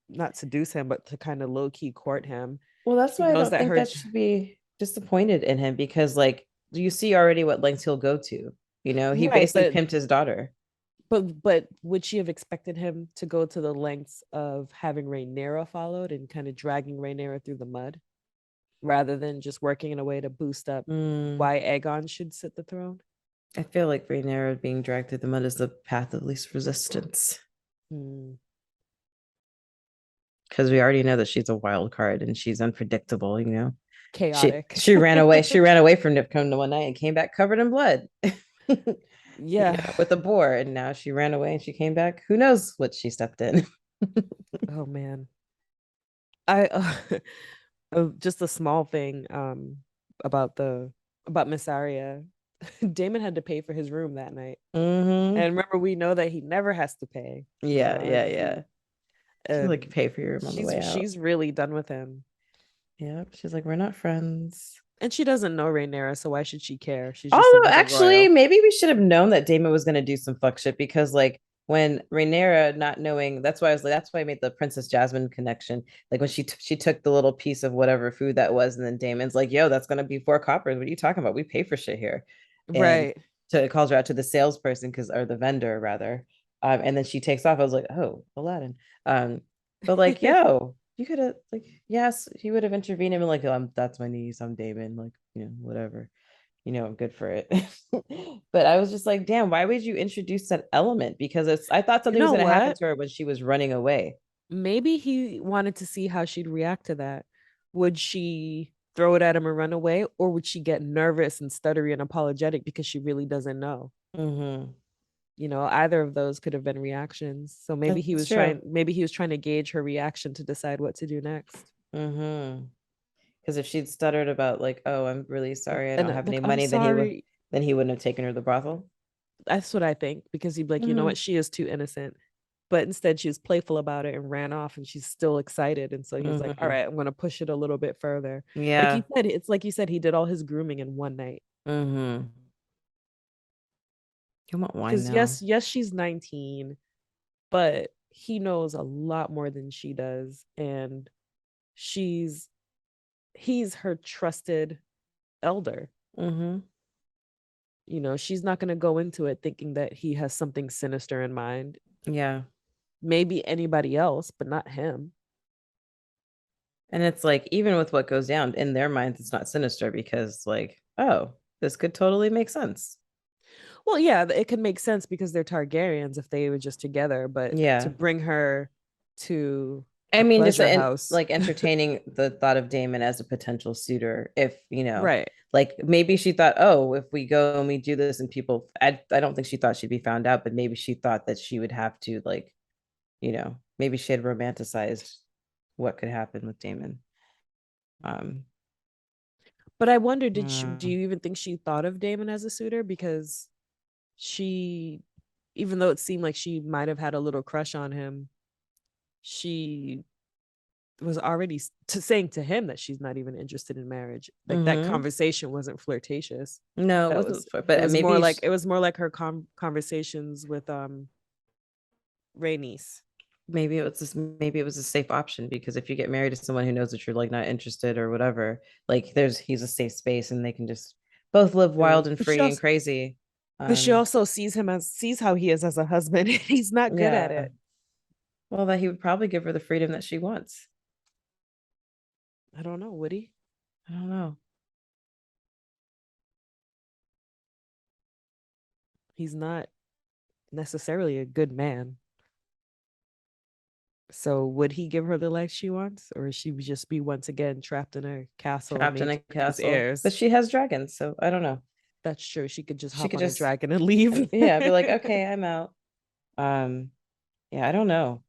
not seduce him, but to kind of low key court him. Well, that's She why I knows don't that think her that should be disappointed in him because, like, you see already what lengths he'll go to. You know, he right, basically pimped his daughter. but would she have expected him to go to the lengths of having Rhaenyra followed and kind of dragging Rhaenyra through the mud rather than just working in a way to boost up Mm, why Aegon should sit the throne? I feel like Rhaenyra being dragged through the mud is the path of least resistance Hmm. because we already know that she's a wild card and she's unpredictable. You know, Chaotic. she ran away. She ran away from Nipcombe one night and came back covered in blood. Yeah. With a boar, and now she ran away and she came back. Who knows what she stepped in? Oh man. I just a small thing about the about Miss Arya. Damon had to pay for his room that night. Mm-hmm. And remember, we know that he never has to pay. Yeah, yeah, He yeah. She's like, and pay for your room on the way out. she's really done with him. Yep. She's like, we're not friends. And she doesn't know Rhaenyra, so why should she care? She's just Although, another actually, royal. maybe we should have known that Damon was going to do some fuck shit because, like, when Rhaenyra not knowing, that's why I was like, that's why I made the Princess Jasmine connection. Like when she took the little piece of whatever food that was, and then Damon's like, "Yo, that's gonna be 4 coppers. What are you talking about? We pay for shit here." And Right. so it calls her out to the salesperson because, or the vendor rather. And then she takes off. I was like, "Oh, Aladdin." But like, yo, you could have like, yes, he would have intervened and been like, that's my niece. I'm Damon. Like, whatever, I'm good for it. But I was just like, damn, why would you introduce that element? Because I thought You something was know going to happen what? to her when she was running away. Maybe he wanted to see how she'd react to that. Would she throw it at him and run away, or would she get nervous and stuttery and apologetic because she really doesn't know? Mm-hmm. Either of those could have been reactions. So That's true. maybe he was trying to gauge her reaction to decide what to do next. Mm-hmm. Because if she'd stuttered about like, oh, I'm really sorry, I And don't have any like, I'm money, sorry. then he wouldn't have taken her to the brothel. That's what I think, because he'd be like, you know Mm-hmm. what, she is too innocent. But instead, she was playful about it and ran off, and she's still excited. And so he's like, all Mm-hmm. right, I'm going to push it a little bit further. Like Yeah. you said, it's like you said, he did all his grooming in one night. Mm-hmm. You want wine Because now? yes, she's 19, but he knows a lot more than she does. And she's, he's her trusted elder. Mm-hmm. She's not going to go into it thinking that he has something sinister in mind. Yeah. Maybe anybody else, but not him. And it's like, even with what goes down in their minds, it's not sinister because, like, oh, this could totally make sense. Well, yeah, it could make sense because they're Targaryens if they were just together, but to Yeah. bring her to I a mean, just pleasure house, like entertaining the thought of Damon as a potential suitor. If, right? like maybe she thought, oh, if we go and we do this and people, I don't think she thought she'd be found out, but maybe she thought that she would have to, like, maybe she had romanticized what could happen with Damon. Um, But I wonder, do uh, you even think she thought of Damon as a suitor? Because she, even though it seemed like she might have had a little crush on him, she was already saying to him that she's not even interested in marriage. Like that mm-hmm. conversation wasn't flirtatious. No, it That wasn't, was it but was more maybe like it was more like her conversations with Rhaenys. maybe it was a safe option because if you get married to someone who knows that you're like not interested or whatever, like he's a safe space and they can just both live wild True. and But she free and also crazy. but she Um, also sees how he is as a husband. He's not good at yeah. it. Well, that he would probably give her the freedom that she wants. I don't know, would he? I don't know. He's not necessarily a good man. So would he give her the life she wants, or she would just be once again trapped in a castle Trapped in made a to produce castle, but heirs? she has dragons, so I don't know. That's true. She could just She hop could on a just, dragon and leave. yeah, be like, okay, I'm out. Um, yeah, I don't know.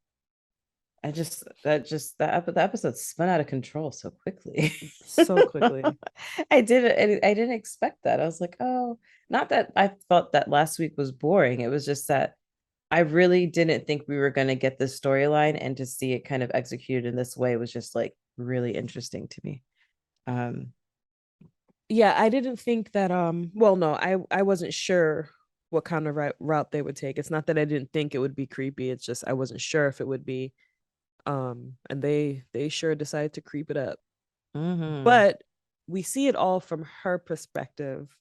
The episode spun out of control so quickly. So quickly. I didn't expect that. I was like, oh, not that I thought that last week was boring. It was just that I really didn't think we were going to get this storyline, and to see it kind of executed in this way was just like really interesting to me. Um, Yeah, I didn't think that well no, I wasn't sure what kind of route they would take. It's not that I didn't think it would be creepy, it's just I wasn't sure if it would be. And they sure decided to creep it up. mhm. But we see it all from her perspective,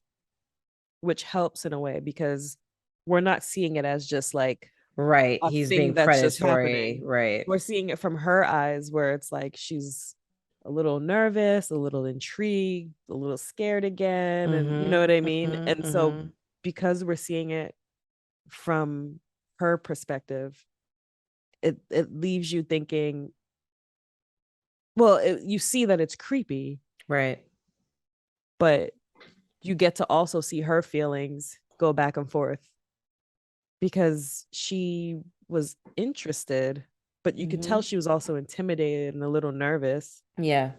which helps in a way because we're not seeing it as just like Right. a He's being thing that's just predatory. happening. Right. We're seeing it from her eyes where it's like she's a little nervous, a little intrigued, a little scared again. And you know Mm-hmm. what I mean? Mm-hmm. And so Mm-hmm. because we're seeing it from her perspective, it leaves you thinking, well, you see that it's creepy, Right. but you get to also see her feelings go back and forth because she was interested, but you could tell Mm-hmm. she was also intimidated and a little nervous, Yeah.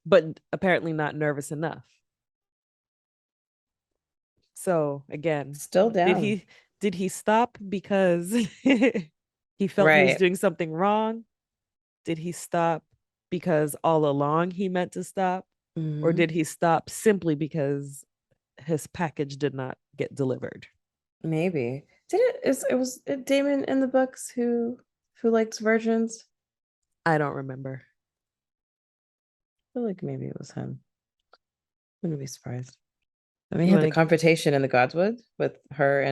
but apparently not nervous enough. So again, Still did down. he did he stop because he felt he was Right. doing something wrong? Did he stop because all along he meant to stop? Or Mm-hmm. did he stop simply because his package did not get delivered? Maybe. It was it Damon in the books who likes virgins? I don't remember. I feel like maybe it was him. Wouldn't be surprised. I mean, he You had the want to? confrontation in the Godswood with her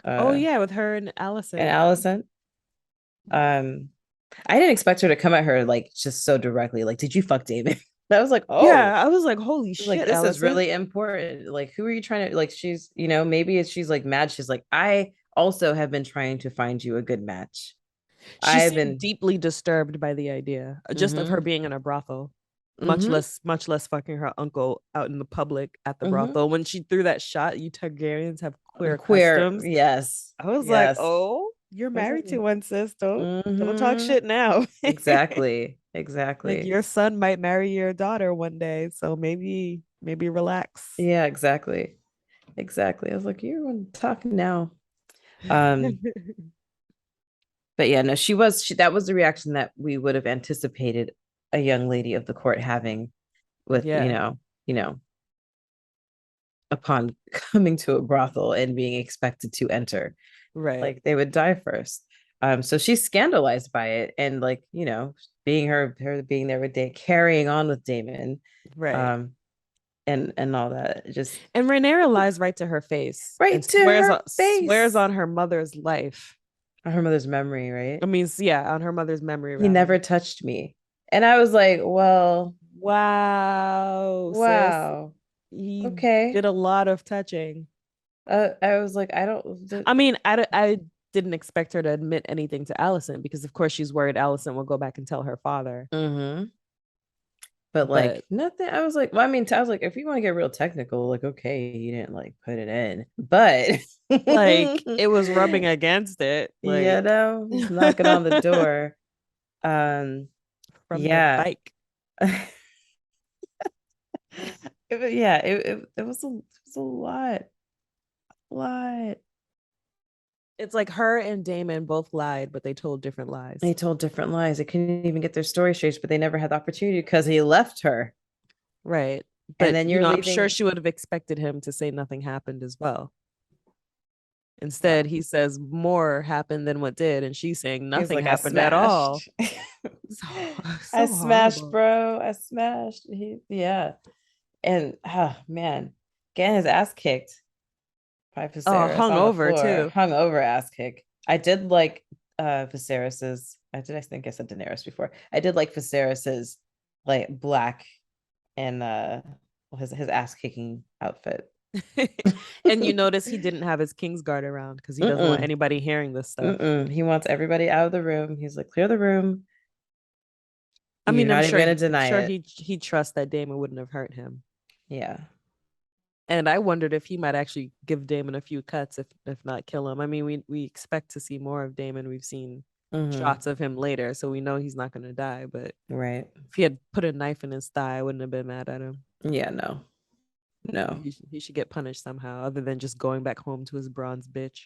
Oh uh yeah, with her and and Allison. Allison. Um I didn't expect her to come at her like just so directly. Like, did you fuck David? I was like, oh, Yeah, I was like, holy like shit, this is Allison. really important. Like, who are you trying to like? She's, maybe it's she's like mad. She's like, I also have been trying to find you a good match. She I've seemed been, deeply disturbed by the idea just of her mm-hmm, being in a brothel, mm-hmm, much less fucking her uncle out in the public at the mm-hmm. brothel. When she threw that shot, you Targaryens have queer Queer, customs. yes, I was like, yes. oh, you're I was like, married to one, sis. Don't talk mm-hmm, shit now. exactly. Like Exactly. your son might marry your daughter one day, so maybe relax. Yeah, exactly. Exactly. I was like, you're talking now. Um, but yeah, no, that was the reaction that we would have anticipated a young lady of the court having with, Yeah, you know, upon coming to a brothel and being expected to enter. right, Like they would die first. So she's scandalized by it and like, being her being there with Day carrying on with Damon, right. um, and all that. Just And Rhaenyra lies right to her face and right to her swears face. on her mother's life. Her mother's memory, right? I mean, yeah, on her mother's memory, He never rather. touched me. And I was like, well, Wow, sis. wow. He Okay. did a lot of touching. I was like, I don't. I mean, I didn't expect her to admit anything to Allison because, of course, she's worried Allison will go back and tell her father. Mhm. But But like nothing. I was like, well, I mean, I was like, if you want to get real technical, like, okay, you didn't like put it in, but like it was rubbing against it, like he's knocking on the door. from the Yeah. bike. Yeah, it was a lot. It's like her and Damon both lied, but they told different lies. They told different lies. They couldn't even get their story straight, but they never had the opportunity because he left her. Right. And But, then you're I'm sure leaving. she would have expected him to say nothing happened as well. Well, Instead, he says more happened than what did, and she's saying he's nothing like, I happened at all. smashed. So, I so smashed, horrible. bro. I smashed. Yeah. And man, getting his ass kicked by Oh, Viserys hung on the over floor, too. hung over ass kick. I did like Viserys's. I think I said Daenerys before. I did like Viserys's like black and his ass kicking outfit. And you notice he didn't have his Kingsguard around because he doesn't want Mm-mm, anybody hearing this stuff. He wants everybody out of the room. He's like, clear the room. I You're mean, not even gonna I'm deny sure it. he trusts that Damon wouldn't have hurt him. Yeah. And I wondered if he might actually give Damon a few cuts, if not kill him. I mean, we expect to see more of Damon. We've seen Mm-hmm. shots of him later, so we know he's not going to die. But Right. if he had put a knife in his thigh, I wouldn't have been mad at him. Yeah. No. No. He should get punished somehow, other than just going back home to his bronze bitch.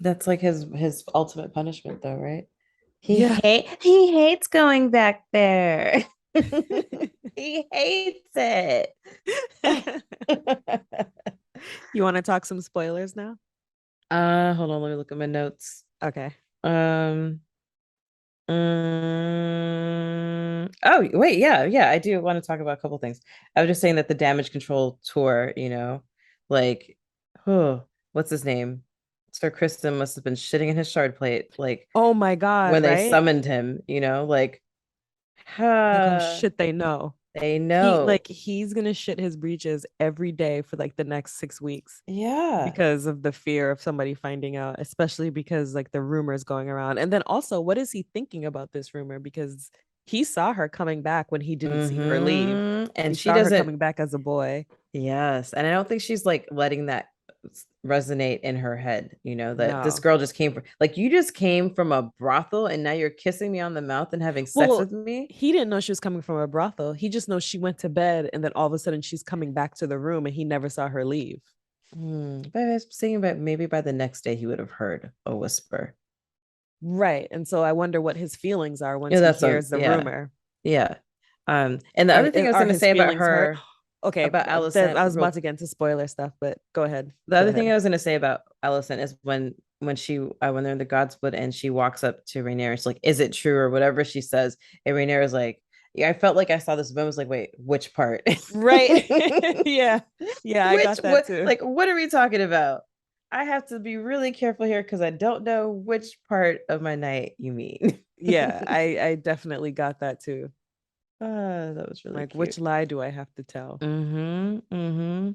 That's like his ultimate punishment, though, right? Yeah. He hates going back there. He hates it. You want to talk some spoilers now? Hold on, let me look at my notes. Okay. Um, oh wait, yeah, I do want to talk about a couple things. I was just saying that the damage control tour, like, oh, what's his name? Sir Kristen must have been shitting in his shard plate, like Oh my God, when they right? summoned him, like, Like, oh uh, shit, they know. they know. He's gonna shit his breeches every day for like the next 6 weeks Yeah. because of the fear of somebody finding out, especially because like the rumors going around. And then also, what is he thinking about this rumor? Because he saw her coming back when he didn't see her leave. And He she saw her doesn't. coming back as a boy. Yes. And I don't think she's like letting that resonate in her head, that this No. girl just came from, like, you just came from a brothel and now you're kissing me on the mouth and having sex Well, with me. he didn't know she was coming from a brothel. He just knows she went to bed and then all of a sudden she's coming back to the room and he never saw her leave. But I was thinking about maybe by the next day he would have heard a whisper. Right. And so I wonder what his feelings are Yeah, once he that's hears the yeah. rumor. Yeah. And the other thing I was Are gonna his say about feelings hurt? her, Okay, about I Allison, was about to get into spoiler stuff, but go ahead. the Go other thing ahead. I was gonna say about Allison is when they're in the Godswood and she walks up to Rhaenyra, she's like, "Is it true?" or whatever she says, and Rhaenyra's like, "Yeah, I felt like I saw this." But I was like, "Wait, which part?" Right. Yeah. Yeah, I got that too. What are we talking about? I have to be really careful here because I don't know which part of my night you mean. Yeah, I definitely got that too. That was really Like, cute. which lie do I have to tell? Mm-hmm.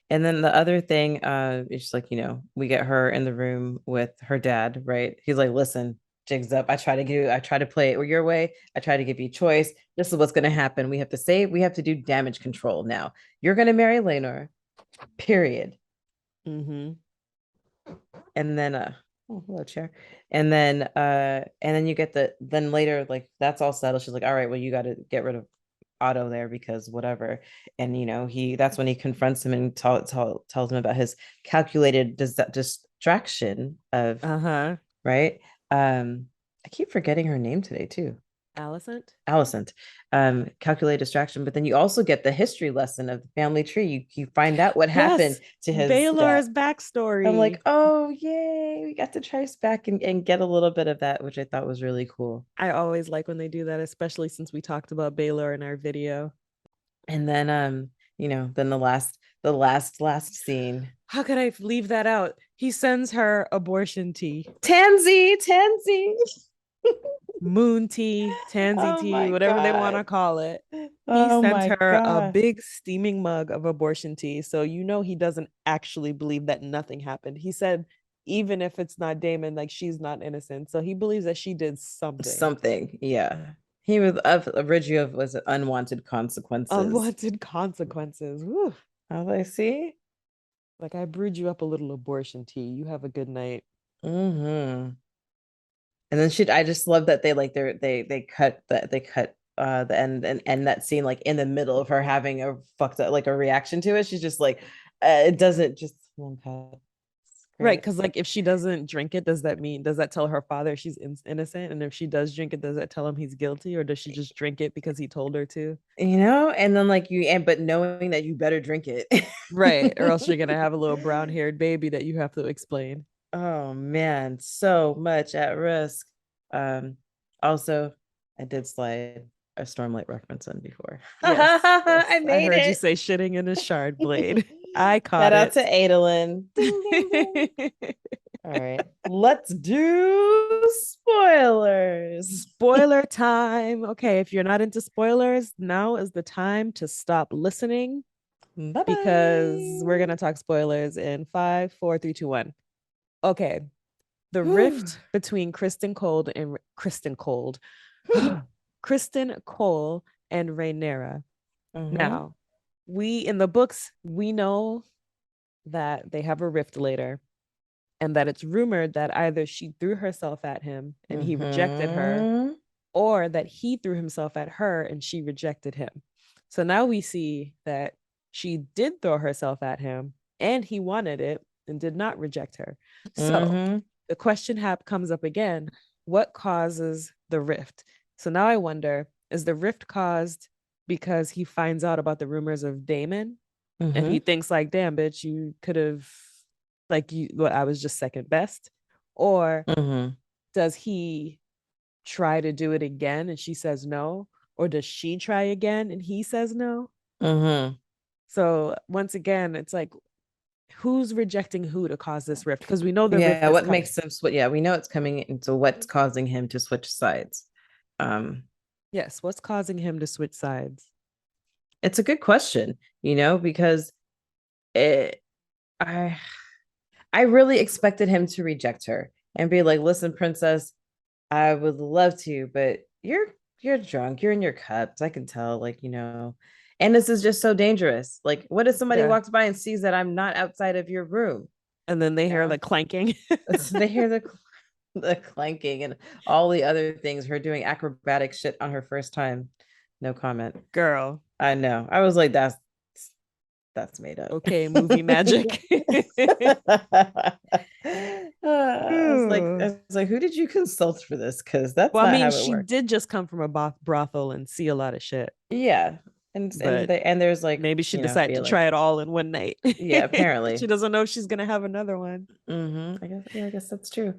And then the other thing, is just like, we get her in the room with her dad, right? He's like, listen, jigs up. I try to play it your way. I try to give you choice. This is what's gonna happen. We have to do damage control now. You're gonna marry Laenor, period. Mm-hmm. And then Oh, hello, chair. And then you get then later, like that's all settled. She's like, all right, well, you got to get rid of Otto there because whatever. And that's when he confronts him and tells him about his calculated distraction of Uh-huh. right. I keep forgetting her name today too. Alicent? Alicent. Calculated distraction, but then you also get the history lesson of the family tree. You find out what happened Yes. to his dad. Baelor's I'm like, backstory. oh yay, we got to trace back and get a little bit of that, which I thought was really cool. I always like when they do that, especially since we talked about Baelor in our video. And then then the last scene. How could I leave that out? He sends her abortion tea. Tansy. Moon tea, tansy Oh tea, my whatever they want God. to call it. He Oh sent my her a God. big steaming mug of abortion tea. So he doesn't actually believe that nothing happened. He said, even if it's not Damon, like she's not innocent. So he believes that she did something. Something. Yeah. He was of Origia was unwanted consequences. Unwanted consequences. Woo. I was like, see? Like I brewed you up a little abortion tea. You have a good night. Mm-hmm. And then I just love that they cut the end that scene like in the middle of her having a fucked up like a reaction to it. She's just like it doesn't just one cut. It's Right, great. because like if she doesn't drink it, does that tell her father she's innocent? And if she does drink it, does that tell him he's guilty, or does she just drink it because he told her to? And then like but knowing that you better drink it. Right, or else you're gonna have a little brown-haired baby that you have to explain. Oh man, so much at risk. Um, Also, I did slide a Stormlight reference in before. Yes, I yes, I made heard you it. say shitting in a shard blade. I Shout caught out it. to Adolin. Ding ding ding. All right, let's do spoilers. Spoiler time. Okay, if you're not into spoilers, now is the time to stop listening Bye because we're bye. gonna talk spoilers in 5, 4, 3, 2, 1. Okay, the rift between Kristen Cold, Kristen Cole and Rhaenyra. Mm-hmm. Now, we in the books we know that they have a rift later, and that it's rumored that either she threw herself at him and he rejected her, Mm-hmm. or that he threw himself at her and she rejected him. So now we see that she did throw herself at him and he wanted it and did not reject her. So Mm-hmm. the question comes up again, what causes the rift? So now I wonder, is the rift caused because he finds out about the rumors of Damon and he Mm-hmm. thinks like, damn bitch, you could have I was just second best? Or Mm-hmm. does he try to do it again and she says no? Or does she try again and he says no? Mm-hmm. So once again, it's like, who's rejecting who to cause this rift? Because we know the rift Yeah, is what coming. makes them switch? Yeah, we know it's coming into what's causing him to switch sides. Um, Yes, what's causing him to switch sides? it's a good question, because it, I I really expected him to reject her and be like, "Listen, princess, I would love to, but you're drunk. You're in your cups. I can tell, And this is just so dangerous. Like, what if somebody Yeah. walks by and sees that I'm not outside of your room? And then they You hear know, the clanking. they hear the clanking and all the other things, her doing acrobatic shit on her first time. No comment. Girl. I know. I was like, that's made up. Okay, movie magic. I was like, who did you consult for this? Because that's Well, I not mean, how it she works. did just come from a brothel and see a lot of shit, Yeah, and but there's like maybe she decided to feelings. try it all in one night. Yeah, She apparently. doesn't know if she's gonna have another one. I guess, yeah, I guess that's true.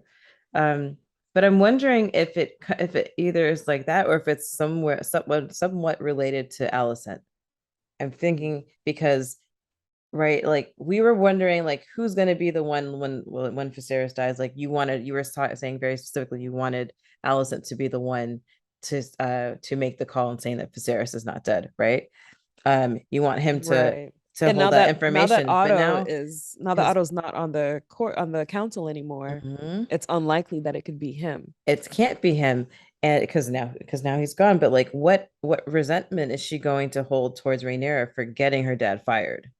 Um, but I'm wondering if it either is like that or if it's somewhat related to Alicent. I'm thinking because right, like we were wondering like who's going to be the one when Viserys dies. Like you were saying very specifically you wanted Alicent to be the one to make the call and saying that Viserys is not dead, right? You want him to Right. to And hold that information, but Now that because Otto's not on the court on the council anymore, it's unlikely that it could be him. it can't be him, and because now he's gone. But like, what resentment is she going to hold towards Rhaenyra for getting her dad fired?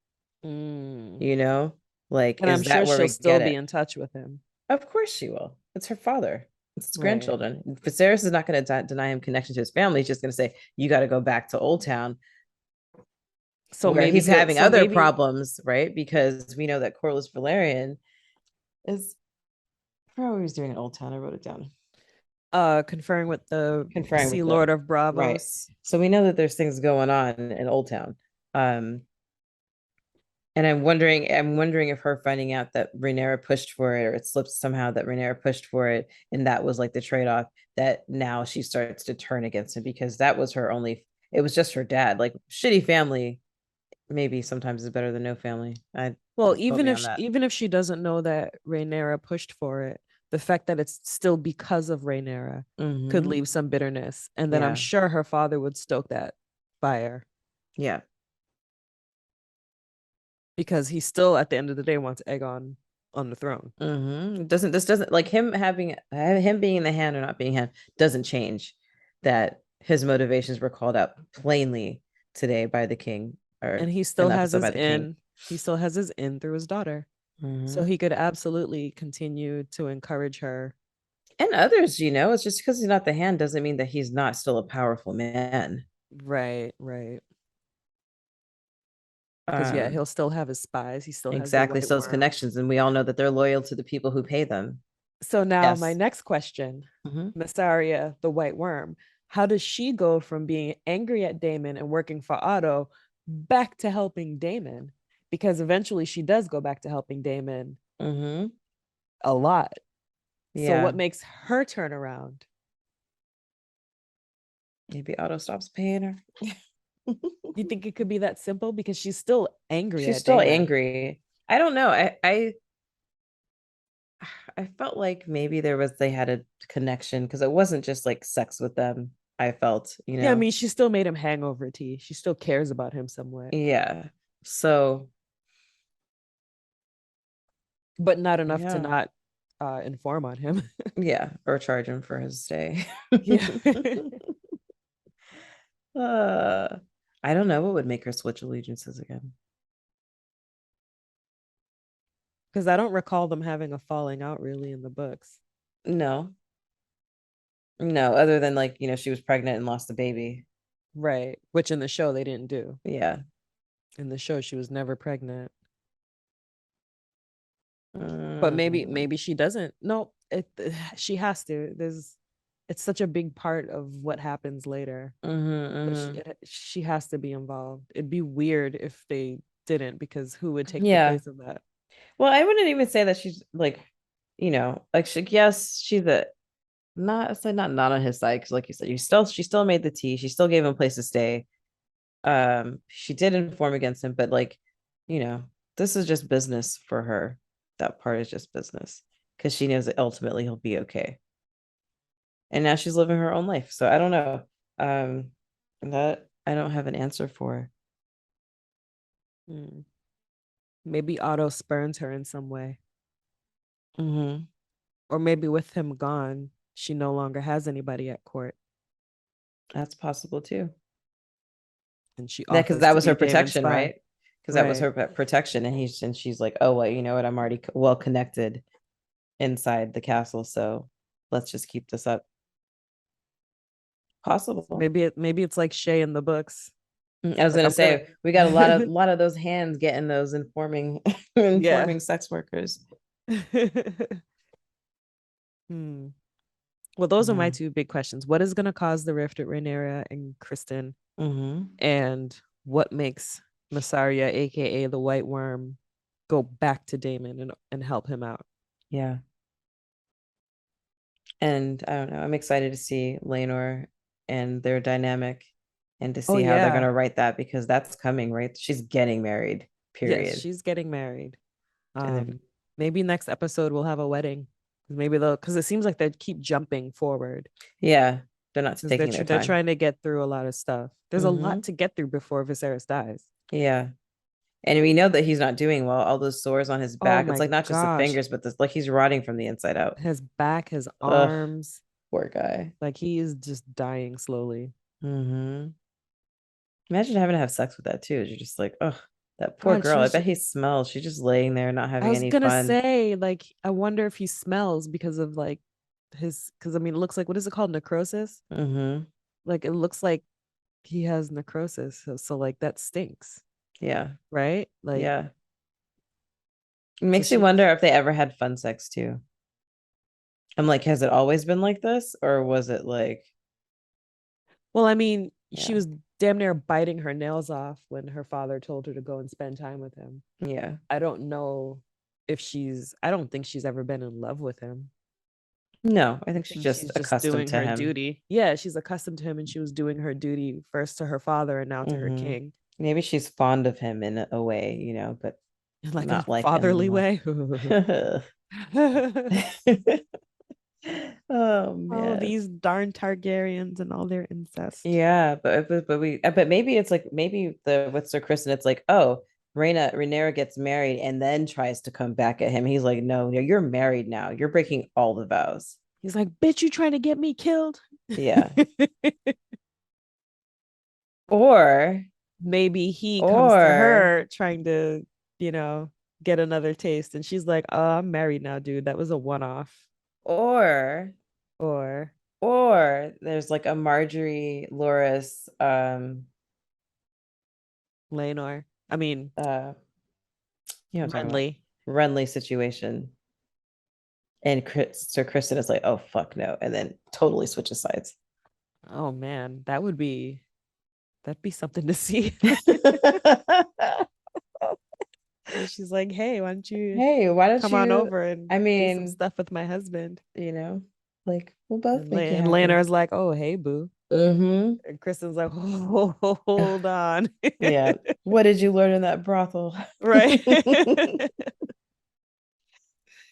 Mm. You know, like, And I'm is sure that where she'll we still get be it? in touch with him. Of course she will. It's her father. It's his Right. grandchildren. Viserys is not going to deny him connection to his family. He's just going to say, you got to go back to Old Town So where maybe he's he'll having so other maybe problems, right? Because we know that Corlys Valerian is, I forgot what he was doing in Old Town. I wrote it down. conferring with the Conferring Sea with the, Lord of right. Bravos. So we know that there's things going on in Old Town. Um, and I'm wondering if her finding out that Rhaenyra pushed for it, or it slipped somehow that Rhaenyra pushed for it, and that was like the trade-off, that now she starts to turn against him because that was her only, it was just her dad. Like shitty family, maybe sometimes is better than no family. I Well, don't quote me on that. even if she doesn't know that Rhaenyra pushed for it, the fact that it's still because of Rhaenyra could Mm-hmm. leave some bitterness, and then I'm Yeah. sure her father would stoke that fire Yeah. because he still, at the end of the day, wants Aegon on the throne. Doesn't this doesn't like him having him being in the hand or not being hand doesn't change that his motivations were called out plainly today by the king, And or he in still the has episode his by the king. in. He still has his in through his daughter, so Hmm. he could absolutely continue to encourage her. And others, it's just because he's not the hand doesn't mean that he's not still a powerful man. Right, right. Because yeah, Um, he'll still have his spies. He still has the exactly. White So those Worm. connections, and we all know that they're loyal to the people who pay them. So now my Yes. next question, Hmm. Massaria, the White Worm, how does she go from being angry at Damon and working for Otto back to helping Damon? Because eventually she does go back to helping Damon Hmm. a lot. So what Yeah. makes her turn around? Maybe Otto stops paying her. Do you think it could be that simple? Because she's still angry She's at still Damon. angry. I don't know. I felt like maybe they had a connection because it wasn't just like sex with them. I felt, Yeah, I mean, she still made him hangover tea. She still cares about him some way, yeah. So but not enough to yeah, not inform on him. yeah, or charge him for his stay. Yeah. uh, I don't know what would make her switch allegiances again. Because I don't recall them having a falling out really in the books. No, no, other than like, she was pregnant and lost the baby. Right. Which in the show they didn't do. Yeah. In the show, she was never pregnant. But Mm-hmm. maybe she doesn't. No, she has to. It's such a big part of what happens later. So Mm-hmm. she has to be involved. It'd be weird if they didn't, because who would take the Yeah. place of that? Well, I wouldn't even say that she's like, like yes, she's a not it's like not on his side because like you said, she still made the tea. She still gave him a place to stay. She did inform against him, but like, you know, this is just business for her. That part is just business because she knows that ultimately he'll be okay. And now she's living her own life. So I don't know. Um, that I don't have an answer for. Hmm. Maybe Otto spurns her in some way. Hmm. Or maybe with him gone, she no longer has anybody at court That's possible too. and she Yeah, because offers that to was be her Damon's protection, spy. right? Because that was Right. her protection, and she's like, oh well, you know what? I'm already well connected inside the castle, so let's just keep this up. Possible. Maybe it's like Shay in the books. I was Like gonna I'm gonna say we got a lot of those hands getting those informing yeah. informing sex workers. Hmm. Well, those are my Yeah. two big questions. What is going to cause the rift at Rhaenyra and Kristen? Hmm. And what makes Massaria, aka the White Worm, go back to Damon and help him out? Yeah. And I don't know. I'm excited to see Laenor and their dynamic and to Oh see how they're yeah. gonna write that because that's coming, right? She's getting married, Yes, period. she's getting married. And then Maybe next episode we'll have a wedding. Maybe they'll, because it seems like they keep jumping forward yeah, they're not because taking their they're time. trying to get through a lot of stuff. There's a lot Hmm. to get through before Viserys dies. Yeah. And we know that he's not doing well. All those sores on his Oh back. It's my like not just the gosh, fingers, but this like he's rotting from the inside out. his back, his Ugh, arms, poor guy. like he is just dying slowly. Hmm. Imagine having to have sex with that too. You're just like, ugh. That poor God, she girl. I was bet he smells. She's just laying there not I having was any gonna fun. say, like, I wonder if he smells because of like because I mean it looks like, what is it called? Necrosis? Mm-hmm. Like it looks like he has necrosis. So like that stinks, Yeah. right? Like Yeah. It so makes me she's wonder if they ever had fun sex too. I'm like, has it always been like this? Or was it like, well, I mean, she yeah, was damn near biting her nails off when her father told her to go and spend time with him. yeah. I don't know if I don't think she's ever been in love with him. No, I I think she's think just she's just accustomed doing to her him. duty. Yeah, she's accustomed to him and she was doing her duty first to her father and now to her Hmm. king. Maybe she's fond of him in a way, but In like a not like fatherly in love. way. Oh Oh, man. these darn Targaryens and all their incest. Yeah, but maybe it's like maybe the with Sir Kristen, it's like, oh, Rhaenyra gets married and then tries to come back at him. He's like, no, you're married now. You're breaking all the vows. He's like, bitch, you trying to get me killed? Yeah. Or Maybe he comes to or her trying to, you know, get another taste. And she's like, oh, I'm married now, dude. That was a one off. or Or or there's like a Marjorie Loris Laenor. I mean, uh what I'm talking about, Renly. Renly situation. And Sir Kristen is like, oh fuck no, and then totally switches sides. Oh man, that'd be something to see. And she's like, hey, why don't you Hey, why don't come on you? over and I do some mean, stuff with my husband? you know, like we'll both And, make it And happen. Laenor's like, oh, hey, boo. Mm-hmm. And Kristen's like, hold on. Yeah. What did you learn in that brothel? Right.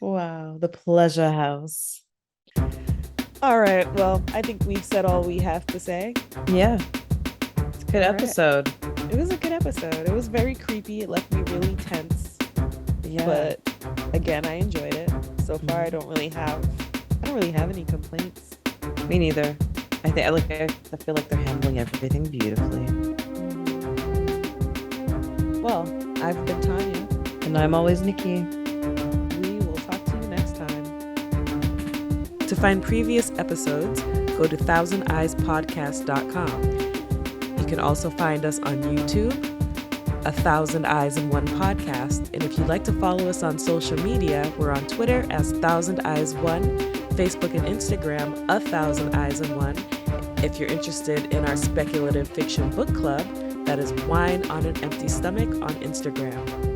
Wow, the pleasure house. All right. Well, I think we've said all we have to say. Yeah, it's a good All right. episode. It was a good episode. It was very creepy. It left me really tense. Yeah. But again, I enjoyed it. So far, Mhm. I don't really have any complaints. Me neither. I feel like they're handling everything beautifully. Well, I've been Tanya. And I'm always Nikki. We will talk to you next time. To find previous episodes, go to thousandeyespodcast.com. You can also find us on YouTube, A Thousand Eyes in One Podcast. And if you'd like to follow us on social media, we're on Twitter as Thousand Eyes One, Facebook and Instagram, A Thousand Eyes in One. If you're interested in our speculative fiction book club, that is Wine on an Empty Stomach on Instagram.